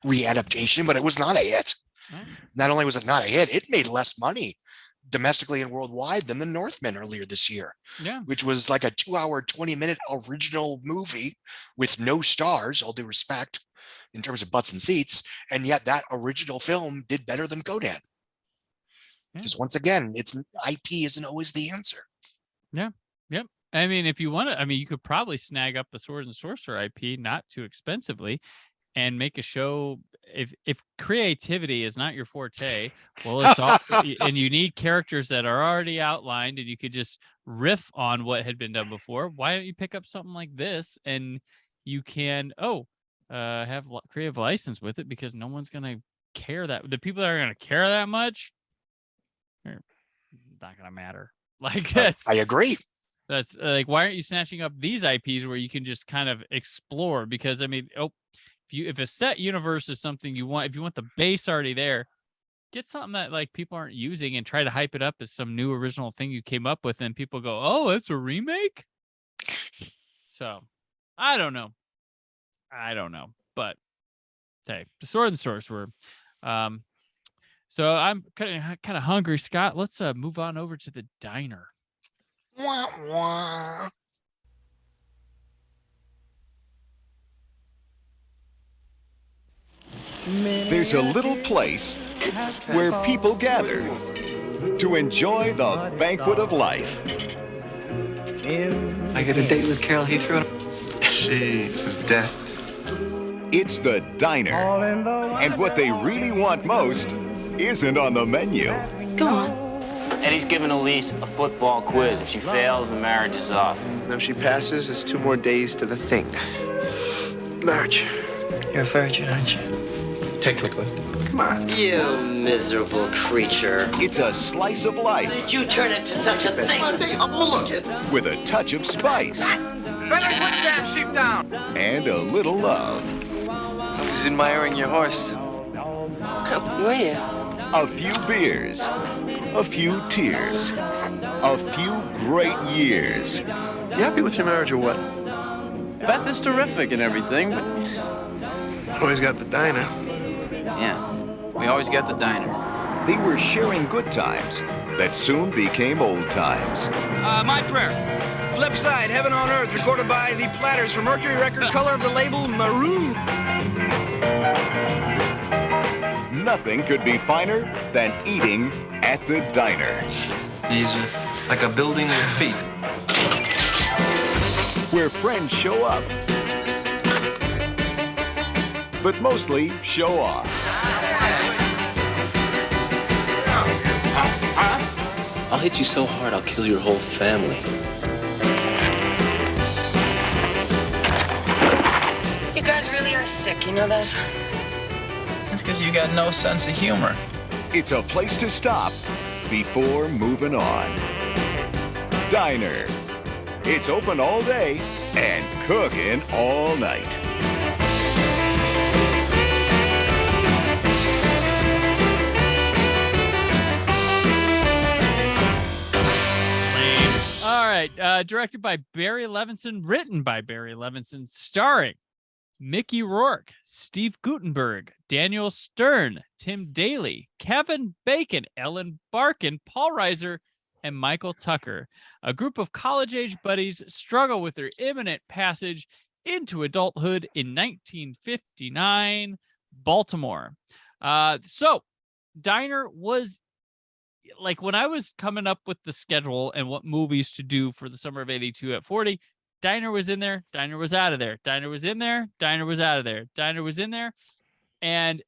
readaptation, but it was not a hit. Not only was it not a hit, it made less money domestically and worldwide than The Northman earlier this year, which was like a 2-hour, 20-minute original movie with no stars, all due respect, in terms of butts and seats. And yet that original film did better than Conan. Because once again, it's IP isn't always the answer. Yeah. Yep. I mean, if you want to, you could probably snag up the Sword and Sorcerer IP not too expensively and make a show. If creativity is not your forte, well, it's all, and you need characters that are already outlined and you could just riff on what had been done before. Why don't you pick up something like this and you can, have creative license with it, because no one's going to care that the people that are going to care that much are not going to matter. Like I agree. That's like, why aren't you snatching up these IPs where you can just kind of explore? Because if a set universe is something you want, if you want the base already there, get something that like people aren't using and try to hype it up as some new original thing you came up with, and people go, "Oh, it's a remake." So, I don't know, but hey, the Sword and Sorcerer. So I'm kind of hungry, Scott. Let's move on over to the diner. Wah, wah. There's a little place where people gather to enjoy the banquet of life. I got a date with Carol Heathrow. She is death. It's the diner. And what they really want most isn't on the menu. Go on. Eddie's giving Elise a football quiz. If she fails, the marriage is off. And if she passes, it's 2 more days to the thing. Marriage. You're a virgin, aren't you? Technically. Come on. You miserable creature. It's a slice of life. Did you turn into such a thing? Look it. With a touch of spice. Better put the damn sheep down. And a little love. I was admiring your horse. Were you? A few beers. A few tears. A few great years. You happy with your marriage or what? Beth is terrific and everything, but always got the diner. Yeah, we always got the diner. They were sharing good times that soon became old times. My prayer. Flip side, Heaven on Earth, recorded by the Platters for Mercury Records, color of the label Maroon. Nothing could be finer than eating at the diner. He's like a building with feet. Where friends show up, but mostly show off. I'll hit you so hard I'll kill your whole family. You guys really are sick, you know that? That's because you got no sense of humor. It's a place to stop before moving on. Diner. It's open all day and cooking all night. right. Directed by Barry Levinson, written by Barry Levinson, starring Mickey Rourke, Steve Guttenberg, Daniel Stern, Tim Daly, Kevin Bacon, Ellen Barkin, Paul Reiser, and Michael Tucker. A group of college-age buddies struggle with their imminent passage into adulthood in 1959 Baltimore. So Diner was, like, when I was coming up with the schedule and what movies to do for the summer of 82 at 40, Diner was in there, Diner was out of there, Diner was in there, Diner was out of there, Diner was in there. And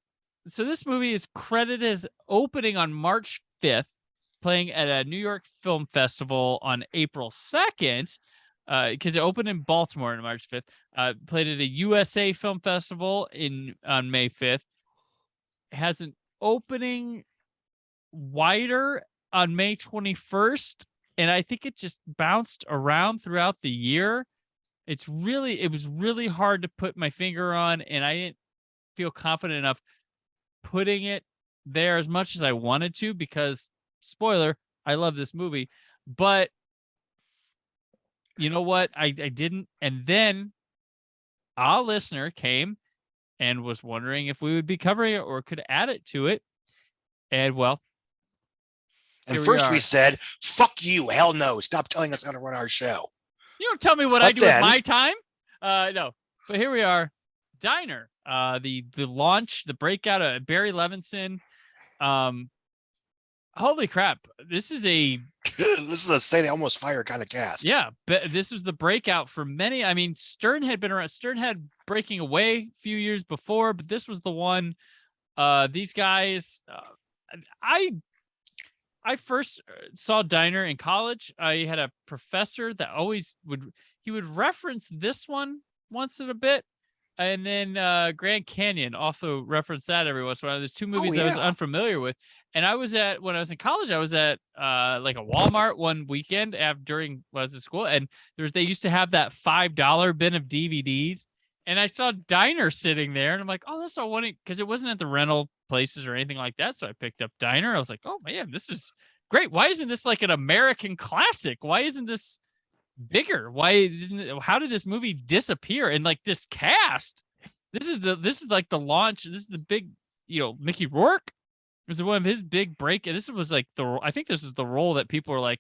so this movie is credited as opening on March 5th, playing at a New York Film Festival on April 2nd, because it opened in Baltimore on March 5th, played at a USA Film Festival on May 5th. It has an opening wider on May 21st, and I think it just bounced around throughout the year. It was really hard to put my finger on, and I didn't feel confident enough putting it there as much as I wanted to, because, spoiler, I love this movie, but you know what? I didn't. And then a listener came and was wondering if we would be covering it or could add it to it. And well, and first we said, fuck you, hell no, stop telling us how to run our show. You don't tell me what I do with my time. No, but here we are. Diner, the launch, the breakout of Barry Levinson. Holy crap. This is a say they almost fire kind of cast. Yeah, but this was the breakout for many. I mean, Stern had been around. Stern had Breaking Away a few years before, but this was the one. These guys, I first saw Diner in college. I had a professor that always would reference this one once in a bit. And then Grand Canyon also referenced that every once in a while. There's two movies I was unfamiliar with. And when I was in college, I was at like a Walmart one weekend during when I was in school, and they used to have that $5 bin of DVDs. And I saw Diner sitting there, and I'm like, oh, that's not one, because it wasn't at the rental places or anything like that. So I picked up Diner. I was like, oh man, this is great. Why isn't this like an American classic? Why isn't this bigger? How did this movie disappear? And like this cast, this is like the launch. This is the big, Mickey Rourke was one of his big break. And this was like I think this is the role that people are like,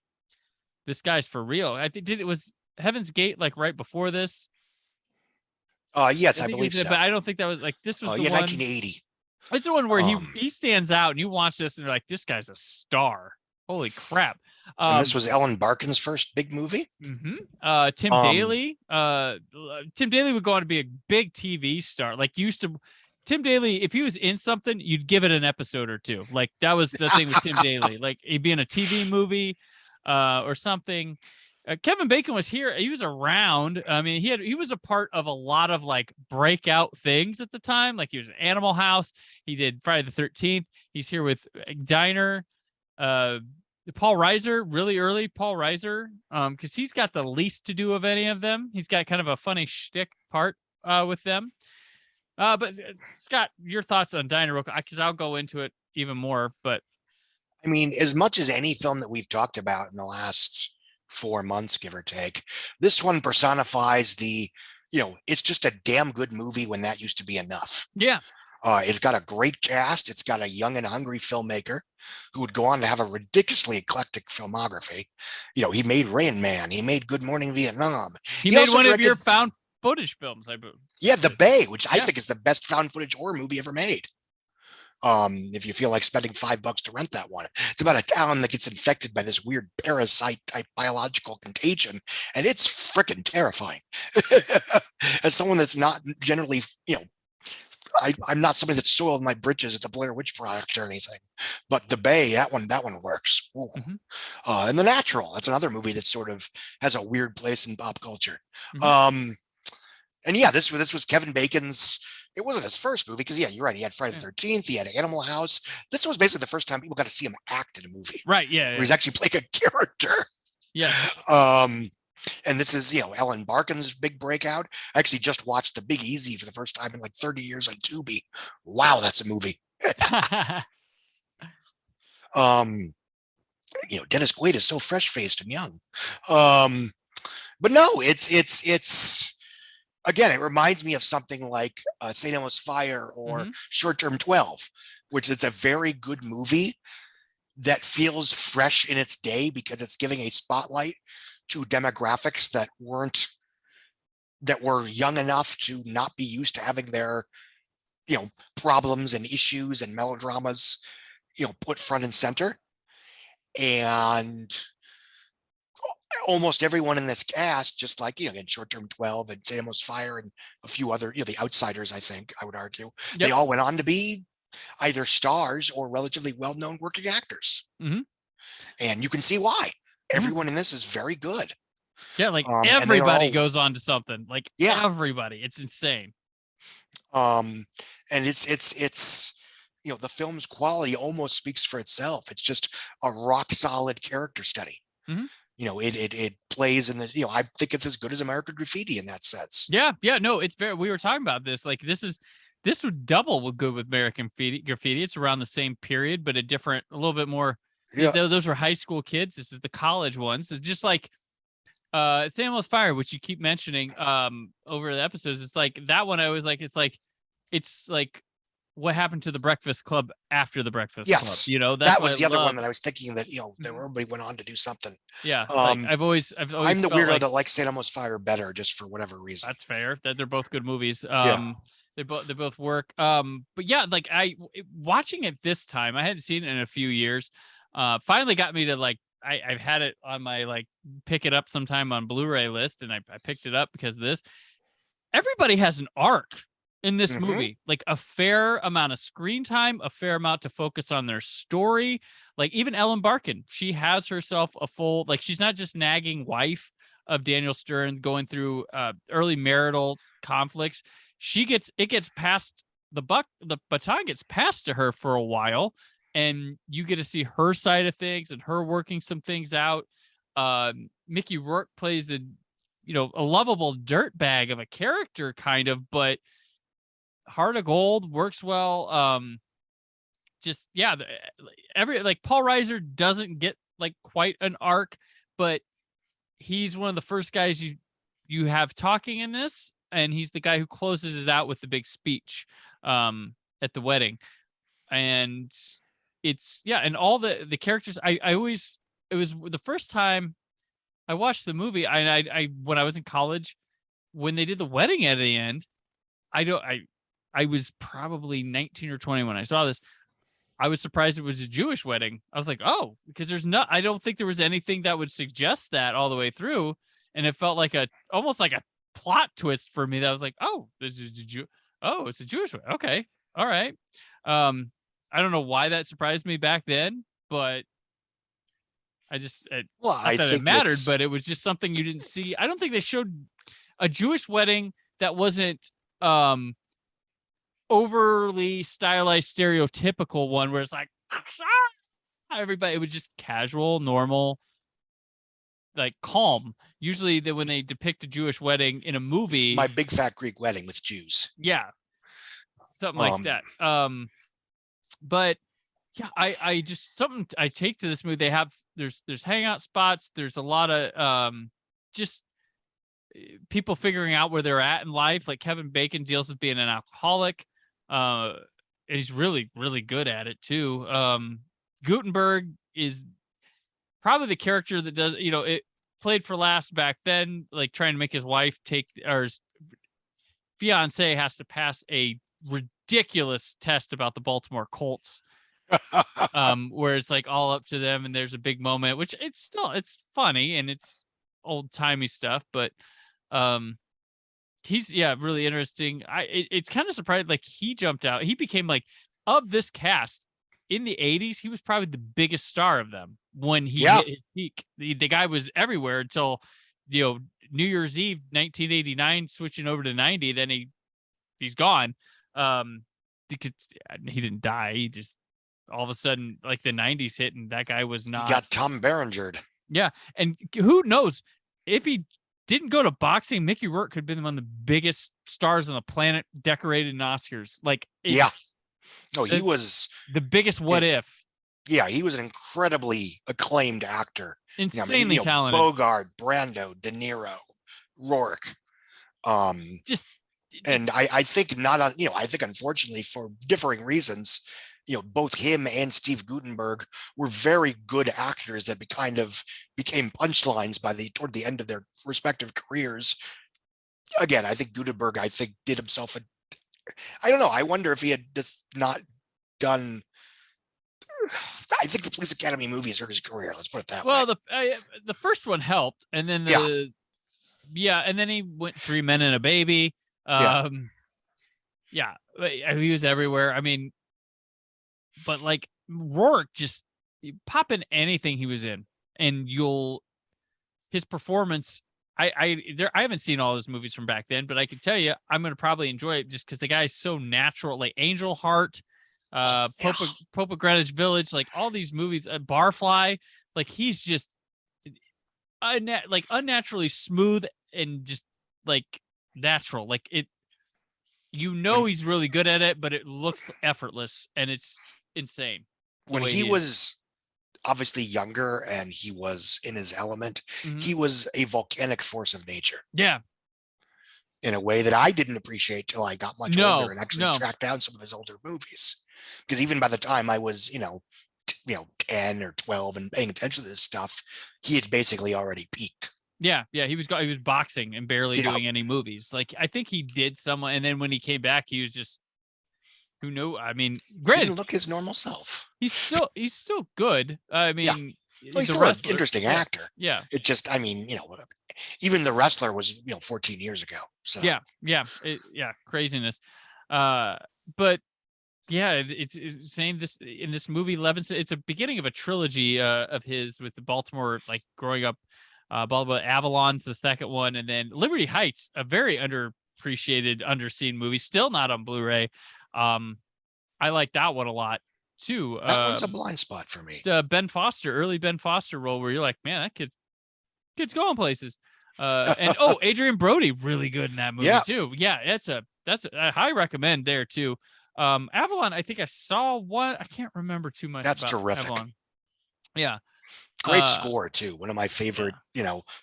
this guy's for real. I think it was Heaven's Gate, like right before this. Yes, I believe so. But I don't think that was like, this was the one, 1980. It's the one where he stands out and you watch this and you're like, this guy's a star. Holy crap. And this was Ellen Barkin's first big movie. Mm-hmm. Tim Daly. Tim Daly would go on to be a big TV star. Like Tim Daly, if he was in something, you'd give it an episode or two. Like that was the thing with Tim Daly. Like he'd be in a TV movie or something. Kevin Bacon was here. He was around. I mean, he was a part of a lot of like breakout things at the time. Like he was in Animal House. He did Friday the 13th. He's here with Diner. Paul Reiser, really early Paul Reiser, because he's got the least to do of any of them. He's got kind of a funny shtick part with them. But Scott, your thoughts on Diner, because I'll go into it even more. But I mean, as much as any film that we've talked about in the last 4 months, give or take, this one personifies it's just a damn good movie when that used to be enough. Yeah. It's got a great cast. It's got a young and hungry filmmaker who would go on to have a ridiculously eclectic filmography. He made Rain Man. He made Good Morning Vietnam. He made one of your found footage films, I believe. Yeah, The Bay, which I think is the best found footage horror movie ever made. If you feel like spending $5 to rent that one. It's about a town that gets infected by this weird parasite type biological contagion, and it's freaking terrifying. As someone that's not generally, I'm not somebody that's soiled my britches at the Blair Witch Project or anything, but The Bay, that one works. Mm-hmm. And The Natural, that's another movie that sort of has a weird place in pop culture. Mm-hmm. And yeah, this was Kevin Bacon's. It wasn't his first movie because you're right. He had Friday the 13th. He had Animal House. This was basically the first time people got to see him act in a movie. Right. Yeah. Where he's actually playing a character. Yeah. And this is, Ellen Barkin's big breakout. I actually just watched The Big Easy for the first time in like 30 years on Tubi. Wow, that's a movie. Dennis Quaid is so fresh faced and young. But no, it's again, it reminds me of something like St. Elmo's Fire or Short Term 12, which is a very good movie that feels fresh in its day because it's giving a spotlight to demographics that were young enough to not be used to having their, problems and issues and melodramas, put front and center. And almost everyone in this cast, just like, in Short Term 12 and St. Elmo's Fire and a few other, the Outsiders, I think I would argue, they all went on to be either stars or relatively well-known working actors. And you can see why. Everyone in this is very good. Yeah, like everybody goes on to something. Like everybody. It's insane. And it's the film's quality almost speaks for itself. It's just a rock solid character study. It plays in the, I think it's as good as American Graffiti in that sense. Yeah. No, it's very, we were talking about this. Like this would double with good with American Graffiti. It's around the same period, but a little bit more. Yeah. Those were high school kids. This is the college ones. It's just like St. Elmo's Fire, which you keep mentioning over the episodes. It's like that one. I was like, it's like what happened to the Breakfast Club after the Breakfast Club. That was the other one that I was thinking that that everybody went on to do something. Yeah, I've always I'm the weirdo that likes St. Elmo's Fire better just for whatever reason. That's fair. That they're both good movies. They both work. But yeah, like watching it this time, I hadn't seen it in a few years. Finally got me to like I've had it on my pick it up sometime on Blu-ray list, and I picked it up because of this. Everybody has an arc in this movie, like a fair amount of screen time, a fair amount to focus on their story. Like even Ellen Barkin, she has herself a full, she's not just nagging wife of Daniel Stern going through early marital conflicts. It gets passed the baton gets passed to her for a while, and you get to see her side of things and her working some things out. Mickey Rourke plays a lovable dirtbag of a character kind of, but heart of gold, works well. Paul Reiser doesn't get quite an arc, but he's one of the first guys you have talking in this, and he's the guy who closes it out with the big speech at the wedding. And and all the characters, it was the first time I watched the movie. I when I was in college, when they did the wedding at the end, I was probably 19 or 20 when I saw this. I was surprised it was a Jewish wedding. I was like, oh, because I don't think there was anything that would suggest that all the way through. And it felt like almost like a plot twist for me that I was like, oh, it's a Jewish wedding. Okay. All right. I don't know why that surprised me back then, but I just, I think it mattered, but it was just something you didn't see. I don't think they showed a Jewish wedding that wasn't, overly stylized stereotypical one where it's like everybody, it was just casual, normal, calm. Usually when they depict a Jewish wedding in a movie, it's My Big Fat Greek Wedding with Jews. Yeah. Something like that. But yeah, I just something I take to this movie. There's hangout spots. There's a lot of just people figuring out where they're at in life. Like Kevin Bacon deals with being an alcoholic. And he's really, really good at it too. Gutenberg is probably the character that does, it played for laughs back then, trying to make his wife his fiance has to pass a ridiculous test about the Baltimore Colts. Where it's all up to them, and there's a big moment, which it's funny and it's old timey stuff, but he's really interesting. It's kind of surprised he jumped out. He became of this cast in the 80s, he was probably the biggest star of them when he hit his peak. The guy was everywhere until New Year's Eve 1989, switching over to 90. Then he's gone. Because he didn't die. He just all of a sudden the 90s hit, and that guy was not. He got Tom Berengered. Yeah, and who knows if he didn't go to boxing, Mickey Rourke could have been one of the biggest stars on the planet, decorated in Oscars. He was the biggest what if. Yeah, he was an incredibly acclaimed actor. Insanely talented. Bogart, Brando, De Niro, Rourke. And I think I think unfortunately for differing reasons, both him and Steve Guttenberg were very good actors that kind of became punchlines toward the end of their respective careers. Again, I think Guttenberg, did himself I don't know. I wonder if he had just not done. I think the Police Academy movies hurt his career. Let's put it that way. Well, the first one helped, and then and then he went 3 Men and a Baby. He was everywhere. I mean, but like Rourke, just pop in anything he was in, and his performance. I haven't seen all his movies from back then, but I can tell you, I'm going to probably enjoy it just because the guy's so natural. Like Angel Heart, Pope of Greenwich Village, like all these movies, Barfly, like he's just unnaturally smooth and just like natural. Like it, he's really good at it, but it looks effortless and it's insane. When he was obviously younger and he was in his element, he was a volcanic force of nature. Yeah. In a way that I didn't appreciate till I got much older and actually tracked down some of his older movies. Because even by the time I was, 10 or 12 and paying attention to this stuff, he had basically already peaked. Yeah, he was boxing and barely doing any movies. Like I think he did some, and then when he came back, he was just who knew? I mean, granted, didn't look his normal self. He's still good. I mean, he's still an interesting actor. Yeah, it just, even The Wrestler was 14 years ago. So craziness. But yeah, it's saying this in this movie, Levinson. It's a beginning of a trilogy of his with the Baltimore, like growing up. Baltimore, Avalon's the second one, and then Liberty Heights, a very underappreciated, underseen movie, still not on Blu-ray. I like that one a lot too. That one's a blind spot for me. It's a early Ben Foster role where you're like, man, that kid's going places. And Adrian Brody, really good in that movie too. Yeah, that's a high recommend there too. Avalon, I think I saw one. I can't remember too much. That's about terrific. Avalon. Yeah. Great score too. One of my favorite,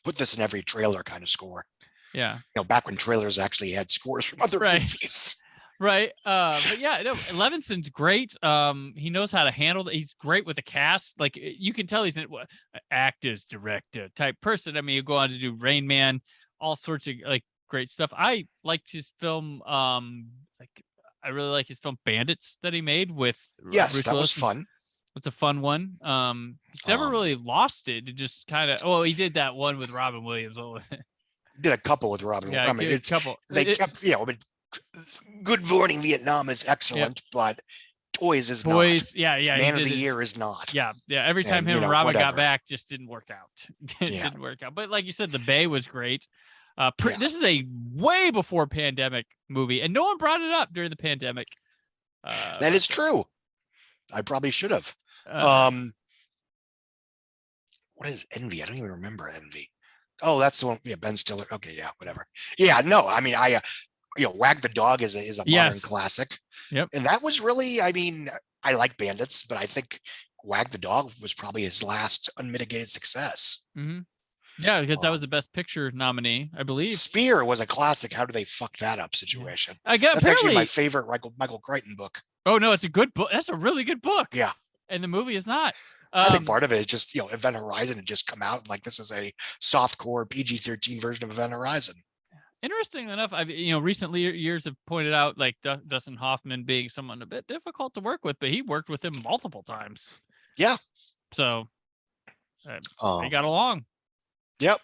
put this in every trailer kind of score. Yeah. Back when trailers actually had scores from other movies. Right. But yeah, Levinson's great. He knows how to handle it. He's great with the cast. Like you can tell he's an actors, director type person. I mean, you go on to do Rain Man, all sorts of like great stuff. I liked his film. I really like his film Bandits that he made with Bruce Willis. Was fun. It's a fun one. He's never really lost it. It just kind of. He did that one with Robin Williams. What was it? Did a couple with Robin. Yeah, it's a couple. They kept. Good Morning Vietnam is excellent, but Toys is not. Yeah. Man of the Year is not. Yeah. Every time him and Robin got back, just didn't work out. Didn't work out. But like you said, The Bay was great. This is a way before pandemic movie, and no one brought it up during the pandemic. That is true. I probably should have. What is Envy? I don't even remember Envy. Oh, that's the one. Yeah, Ben Stiller. Okay, yeah, whatever. Yeah, no, I mean, Wag the Dog is a modern classic. Yep. And that was really, I like Bandits, but I think Wag the Dog was probably his last unmitigated success. Mm-hmm. Yeah, because that was the Best Picture nominee, I believe. Spear was a classic. How do they fuck that up situation? That's actually my favorite Michael Crichton book. Oh no, it's a good book. That's a really good book. Yeah. And the movie is not. I think part of it is just, Event Horizon had just come out. Like this is a softcore PG-13 version of Event Horizon. Interesting enough, I've recently years have pointed out like Dustin Hoffman being someone a bit difficult to work with, but he worked with him multiple times. Yeah. So they got along. Yep.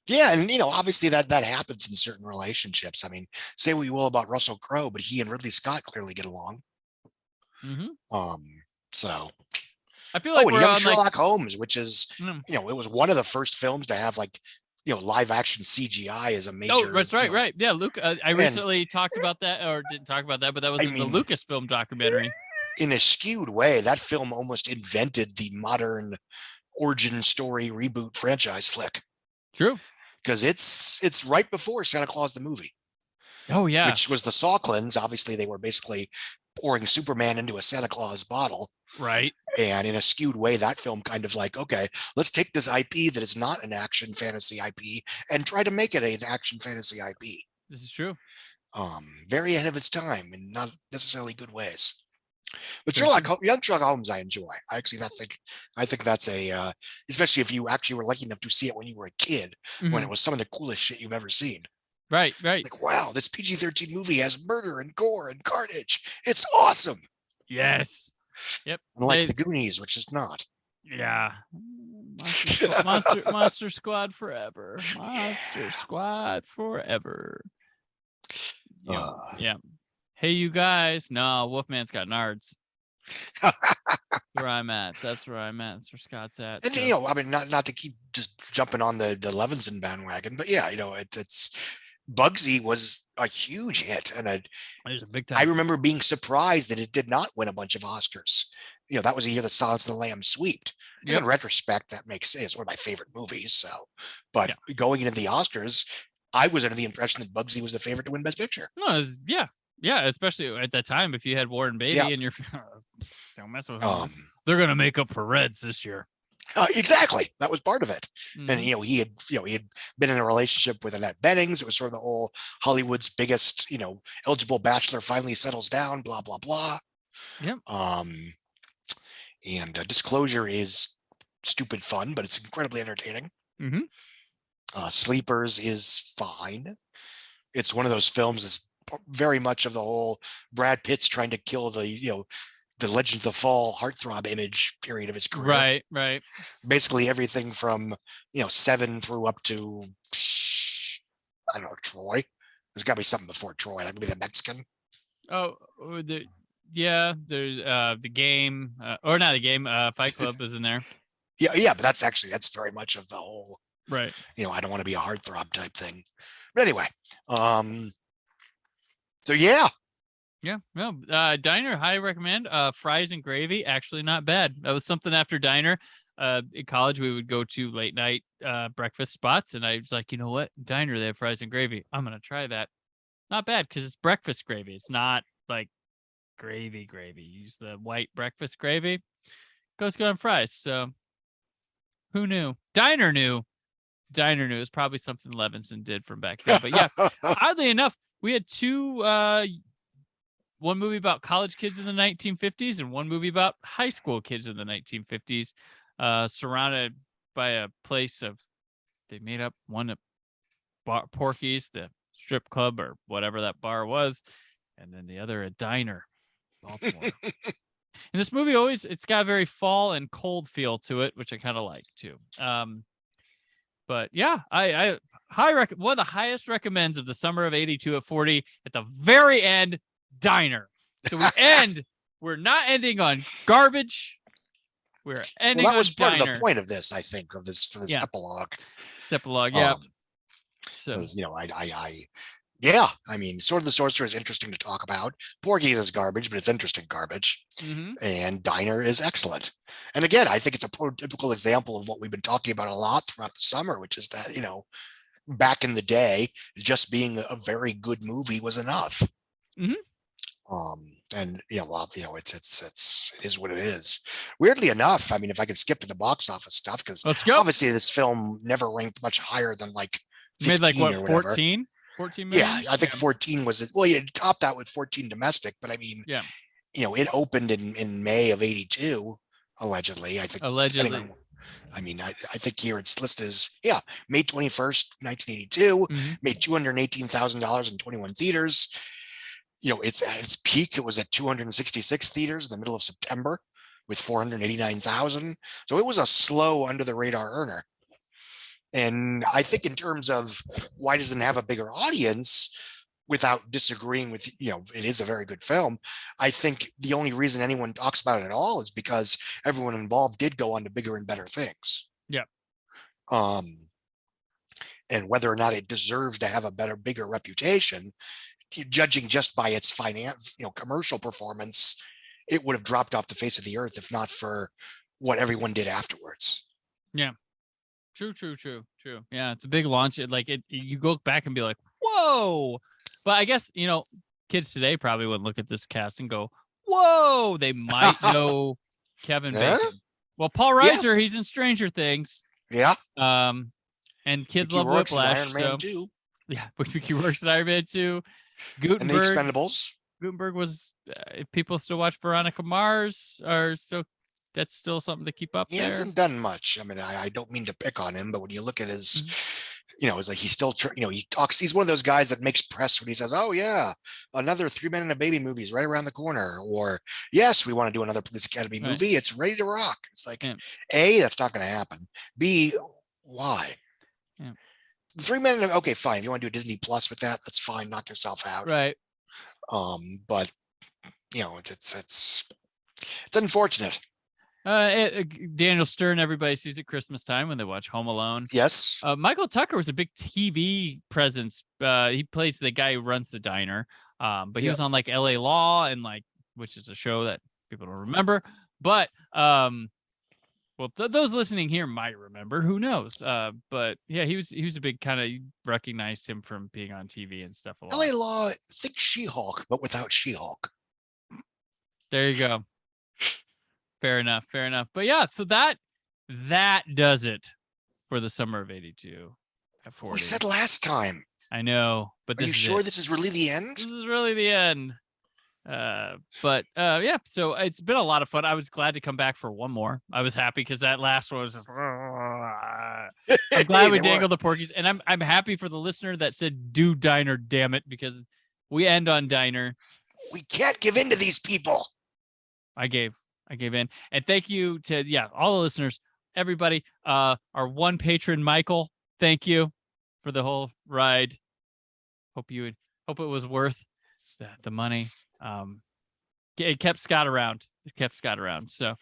Yeah, and obviously that happens in certain relationships. I mean, say what you will about Russell Crowe, but he and Ridley Scott clearly get along. Mm-hmm. So I feel like we're on Sherlock Holmes, which is it was one of the first films to have live action CGI as a major. Oh, that's right, right. Yeah, Luke. I recently talked about that, or didn't talk about that, but that was the Lucasfilm documentary. In a skewed way, that film almost invented the modern origin story reboot franchise flick. True. Because it's right before Santa Claus the movie. Oh yeah. Which was the Sauclans. Obviously, they were basically pouring Superman into a Santa Claus bottle. Right. And in a skewed way, that film kind of like, okay, let's take this IP that is not an action fantasy IP and try to make it an action fantasy IP. This is true. Very ahead of its time in not necessarily good ways. But young Sherlock Holmes, I enjoy. I think that's a, especially if you actually were lucky enough to see it when you were a kid, when it was some of the coolest shit you've ever seen. Right. Like, wow, this PG-13 movie has murder and gore and carnage. It's awesome. Yes. Yep. Unlike the Goonies, which is not. Yeah. Monster Squad forever. Monster Squad forever. Yeah. Hey, you guys. No, Wolfman's got nards. That's where I'm at. That's where Scott's at. And, So. I mean, not to keep just jumping on the Levinson bandwagon, but yeah, it's Bugsy was a huge hit. And it was a big time. I remember being surprised that it did not win a bunch of Oscars. That was a year that Silence of the Lambs swept. Yep. In retrospect, that makes sense. It's one of my favorite movies. So, but going into the Oscars, I was under the impression that Bugsy was the favorite to win Best Picture. No, yeah, especially at that time. If you had Warren Beatty and you're don't mess with him, they're gonna make up for Reds this year. Exactly, that was part of it. And he had been in a relationship with Annette Bening. It was sort of the whole Hollywood's biggest eligible bachelor finally settles down. Blah blah blah. Yep. And Disclosure is stupid fun, but it's incredibly entertaining. Sleepers is fine. It's one of those films that's very much of the whole Brad Pitt's trying to kill the Legend of the Fall heartthrob image period of his career. Right. Basically everything from 7 through up to I don't know, Troy. There's got to be something before Troy, like maybe the Mexican. There's the game, or not the game. Fight Club is in there. Yeah, but that's very much of the whole. Right. I don't want to be a heartthrob type thing. But anyway, so yeah. Yeah, no, Diner, highly recommend. Fries and gravy, actually not bad. That was something after Diner. In college, we would go to late night breakfast spots, and I was like, you know what? Diner, they have fries and gravy. I'm gonna try that. Not bad because it's breakfast gravy. It's not like gravy. Use the white breakfast gravy. Goes good on fries. So who knew? Diner knew. It's probably something Levinson did from back then. But yeah, oddly enough, we had two. One movie about college kids in the 1950s and one movie about high school kids in the 1950s, surrounded by a place of, they made up one at Porky's, the strip club or whatever that bar was, and then the other a diner, Baltimore. And this movie it's got a very fall and cold feel to it, which I kind of like too. But yeah, I one of the highest recommends of the summer of 82 at 40 at the very end. Diner. So we're not ending on garbage. We're ending on that was part Diner. of the point of this, I think, for this epilogue. Epilogue, yeah. So I mean, Sword of the Sorcerer is interesting to talk about. Porky is garbage, but it's interesting garbage. And Diner is excellent. And again, I think it's a prototypical example of what we've been talking about a lot throughout the summer, which is that, back in the day, just being a very good movie was enough. And it is what it is. Weirdly enough, I mean, if I could skip to the box office stuff, because obviously this film never ranked much higher than like 15 made like what, 14 million? Yeah, I think 14 was you topped out with 14 domestic, but I mean, it opened in May of 82, allegedly. I think I mean, I think here it's listed as May 21st, 1982, made $218,000 in 21 theaters. It's at its peak, it was at 266 theaters in the middle of September with 489,000. So it was a slow under the radar earner. And I think in terms of why doesn't it have a bigger audience, without disagreeing with, it is a very good film. I think the only reason anyone talks about it at all is because everyone involved did go on to bigger and better things. Yeah. And whether or not it deserves to have a bigger reputation, judging just by its commercial performance, it would have dropped off the face of the earth if not for what everyone did afterwards. Yeah. True. Yeah, it's a big launch. You go back and be like, whoa. But I guess, kids today probably wouldn't look at this cast and go, whoa, they might know Kevin Bacon. Well, Paul Reiser, he's in Stranger Things. Yeah. And kids Mickey love Rourke's in Whiplash. Iron Man 2. Yeah, Mickey Rourke's in Iron Man 2. Gutenberg. And the Expendables. Gutenberg was, people still watch Veronica Mars, that's still something to keep up He there. hasn't done much. I mean, I don't mean to pick on him, but when you look at his, it's like he's still, he talks, he's one of those guys that makes press when he says, oh yeah, another 3 Men and a Baby movie is right around the corner. Or yes, we want to do another Police Academy movie. It's ready to rock. It's like, A, that's not going to happen. B, why? 3 Men, okay, fine. If you want to do a Disney Plus with that, that's fine. Knock yourself out. Right. But it's unfortunate. Daniel Stern, everybody sees at Christmas time when they watch Home Alone. Yes. Michael Tucker was a big TV presence. He plays the guy who runs the diner. But he was on like LA Law and which is a show that people don't remember. But those listening here might remember. Who knows? But yeah, he was a big kind of recognized him from being on TV and stuff. LA Law, think She-Hulk, but without She-Hulk. There you go. Fair enough. But yeah, so that does it for the summer of 82. We said last time. I know, but are you sure this is really the end? This is really the end. But yeah, so it's been a lot of fun. I was glad to come back for one more. I was happy because that last one was just, I'm glad we dangled the Porkies, and I'm happy for the listener that said do Diner, damn it, because we end on Diner. We can't give in to these people. I gave in, and thank you to all the listeners, everybody. Our one patron, Michael, thank you for the whole ride. Hope it was worth the money. It kept Scott around. So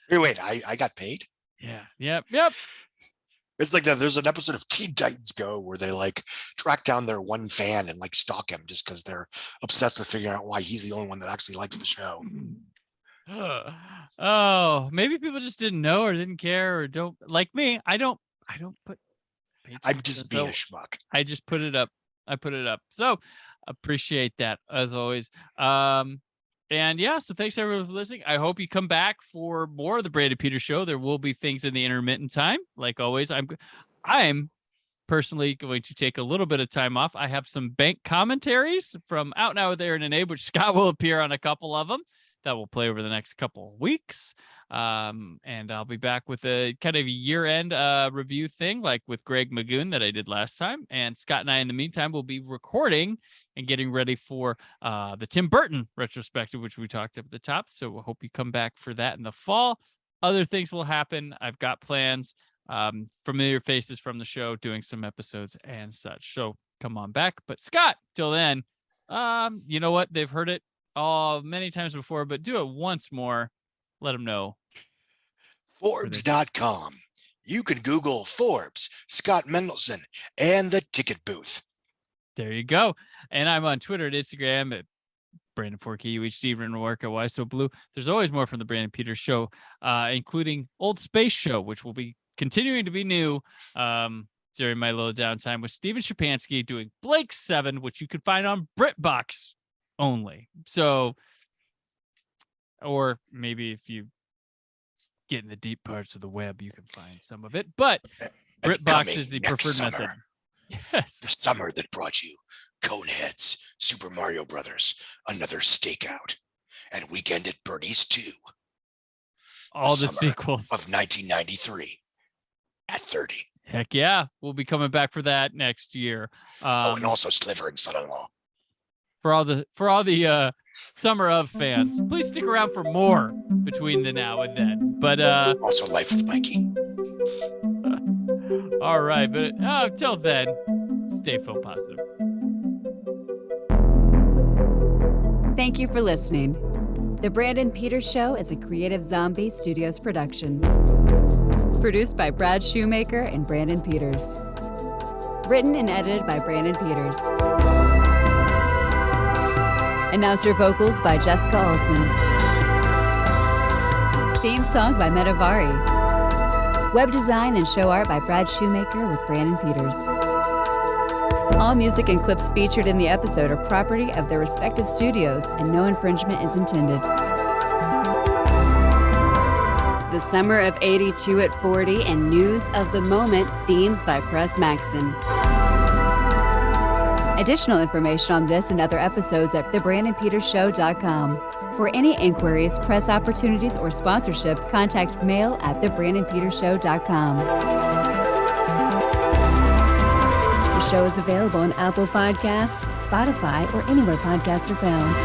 wait, I got paid. Yeah. Yep. It's like that. There's an episode of Teen Titans Go where they track down their one fan and stalk him just because they're obsessed with figuring out why he's the only one that actually likes the show. Oh, maybe people just didn't know or didn't care or don't like me. I don't put. I'm just being a schmuck. I just put it up. So appreciate that as always. And yeah, so thanks everyone for listening. I hope you come back for more of the Brandon Peters Show. There will be things in the intermittent time, like always. I'm personally going to take a little bit of time off. I have some bank commentaries from Out Now with Aaron and Abe, which Scott will appear on a couple of them. That will play over the next couple of weeks. And I'll be back with a kind of year-end review thing, like with Greg Magoon that I did last time. And Scott and I, in the meantime, will be recording and getting ready for the Tim Burton retrospective, which we talked at the top. So we'll hope you come back for that in the fall. Other things will happen. I've got plans. Familiar faces from the show, doing some episodes and such. So come on back. But Scott, till then, you know what? They've heard it many times before, but do it once more. Let them know. Forbes.com. You can Google Forbes, Scott Mendelson, and the ticket booth. There you go. And I'm on Twitter and Instagram at Brandon Porky, UH Steven work at Why So Blue. There's always more from the Brandon Peters Show, including Old Space Show, which will be continuing to be new during my little downtime, with Steven Shapansky doing Blake 7, which you can find on BritBox only. So, or maybe if you get in the deep parts of the web, you can find some of it. But BritBox is the preferred method. Yes. The summer that brought you Coneheads, Super Mario Brothers, Another Stakeout, and Weekend at Bernie's 2. All the sequels of 1993 at 30. Heck yeah. We'll be coming back for that next year. And also Sliver and Son-in-Law. For all the Summer of fans, please stick around for more between the now and then. But also Life with Mikey. All right, but until then, stay film positive. Thank you for listening. The Brandon Peters Show is a Creative Zombie Studios production. Produced by Brad Shoemaker and Brandon Peters. Written and edited by Brandon Peters. Announcer vocals by Jessica Alsman. Theme song by Metavari. Web design and show art by Brad Shoemaker with Brandon Peters. All music and clips featured in the episode are property of their respective studios, and no infringement is intended. Summer of 82 at 40 and News of the Moment themes by Press Maxon. Additional information on this and other episodes at thebrandonpetershow.com. For any inquiries, press opportunities, or sponsorship, contact mail@thebrandonpetershow.com. The show is available on Apple Podcasts, Spotify, or anywhere podcasts are found.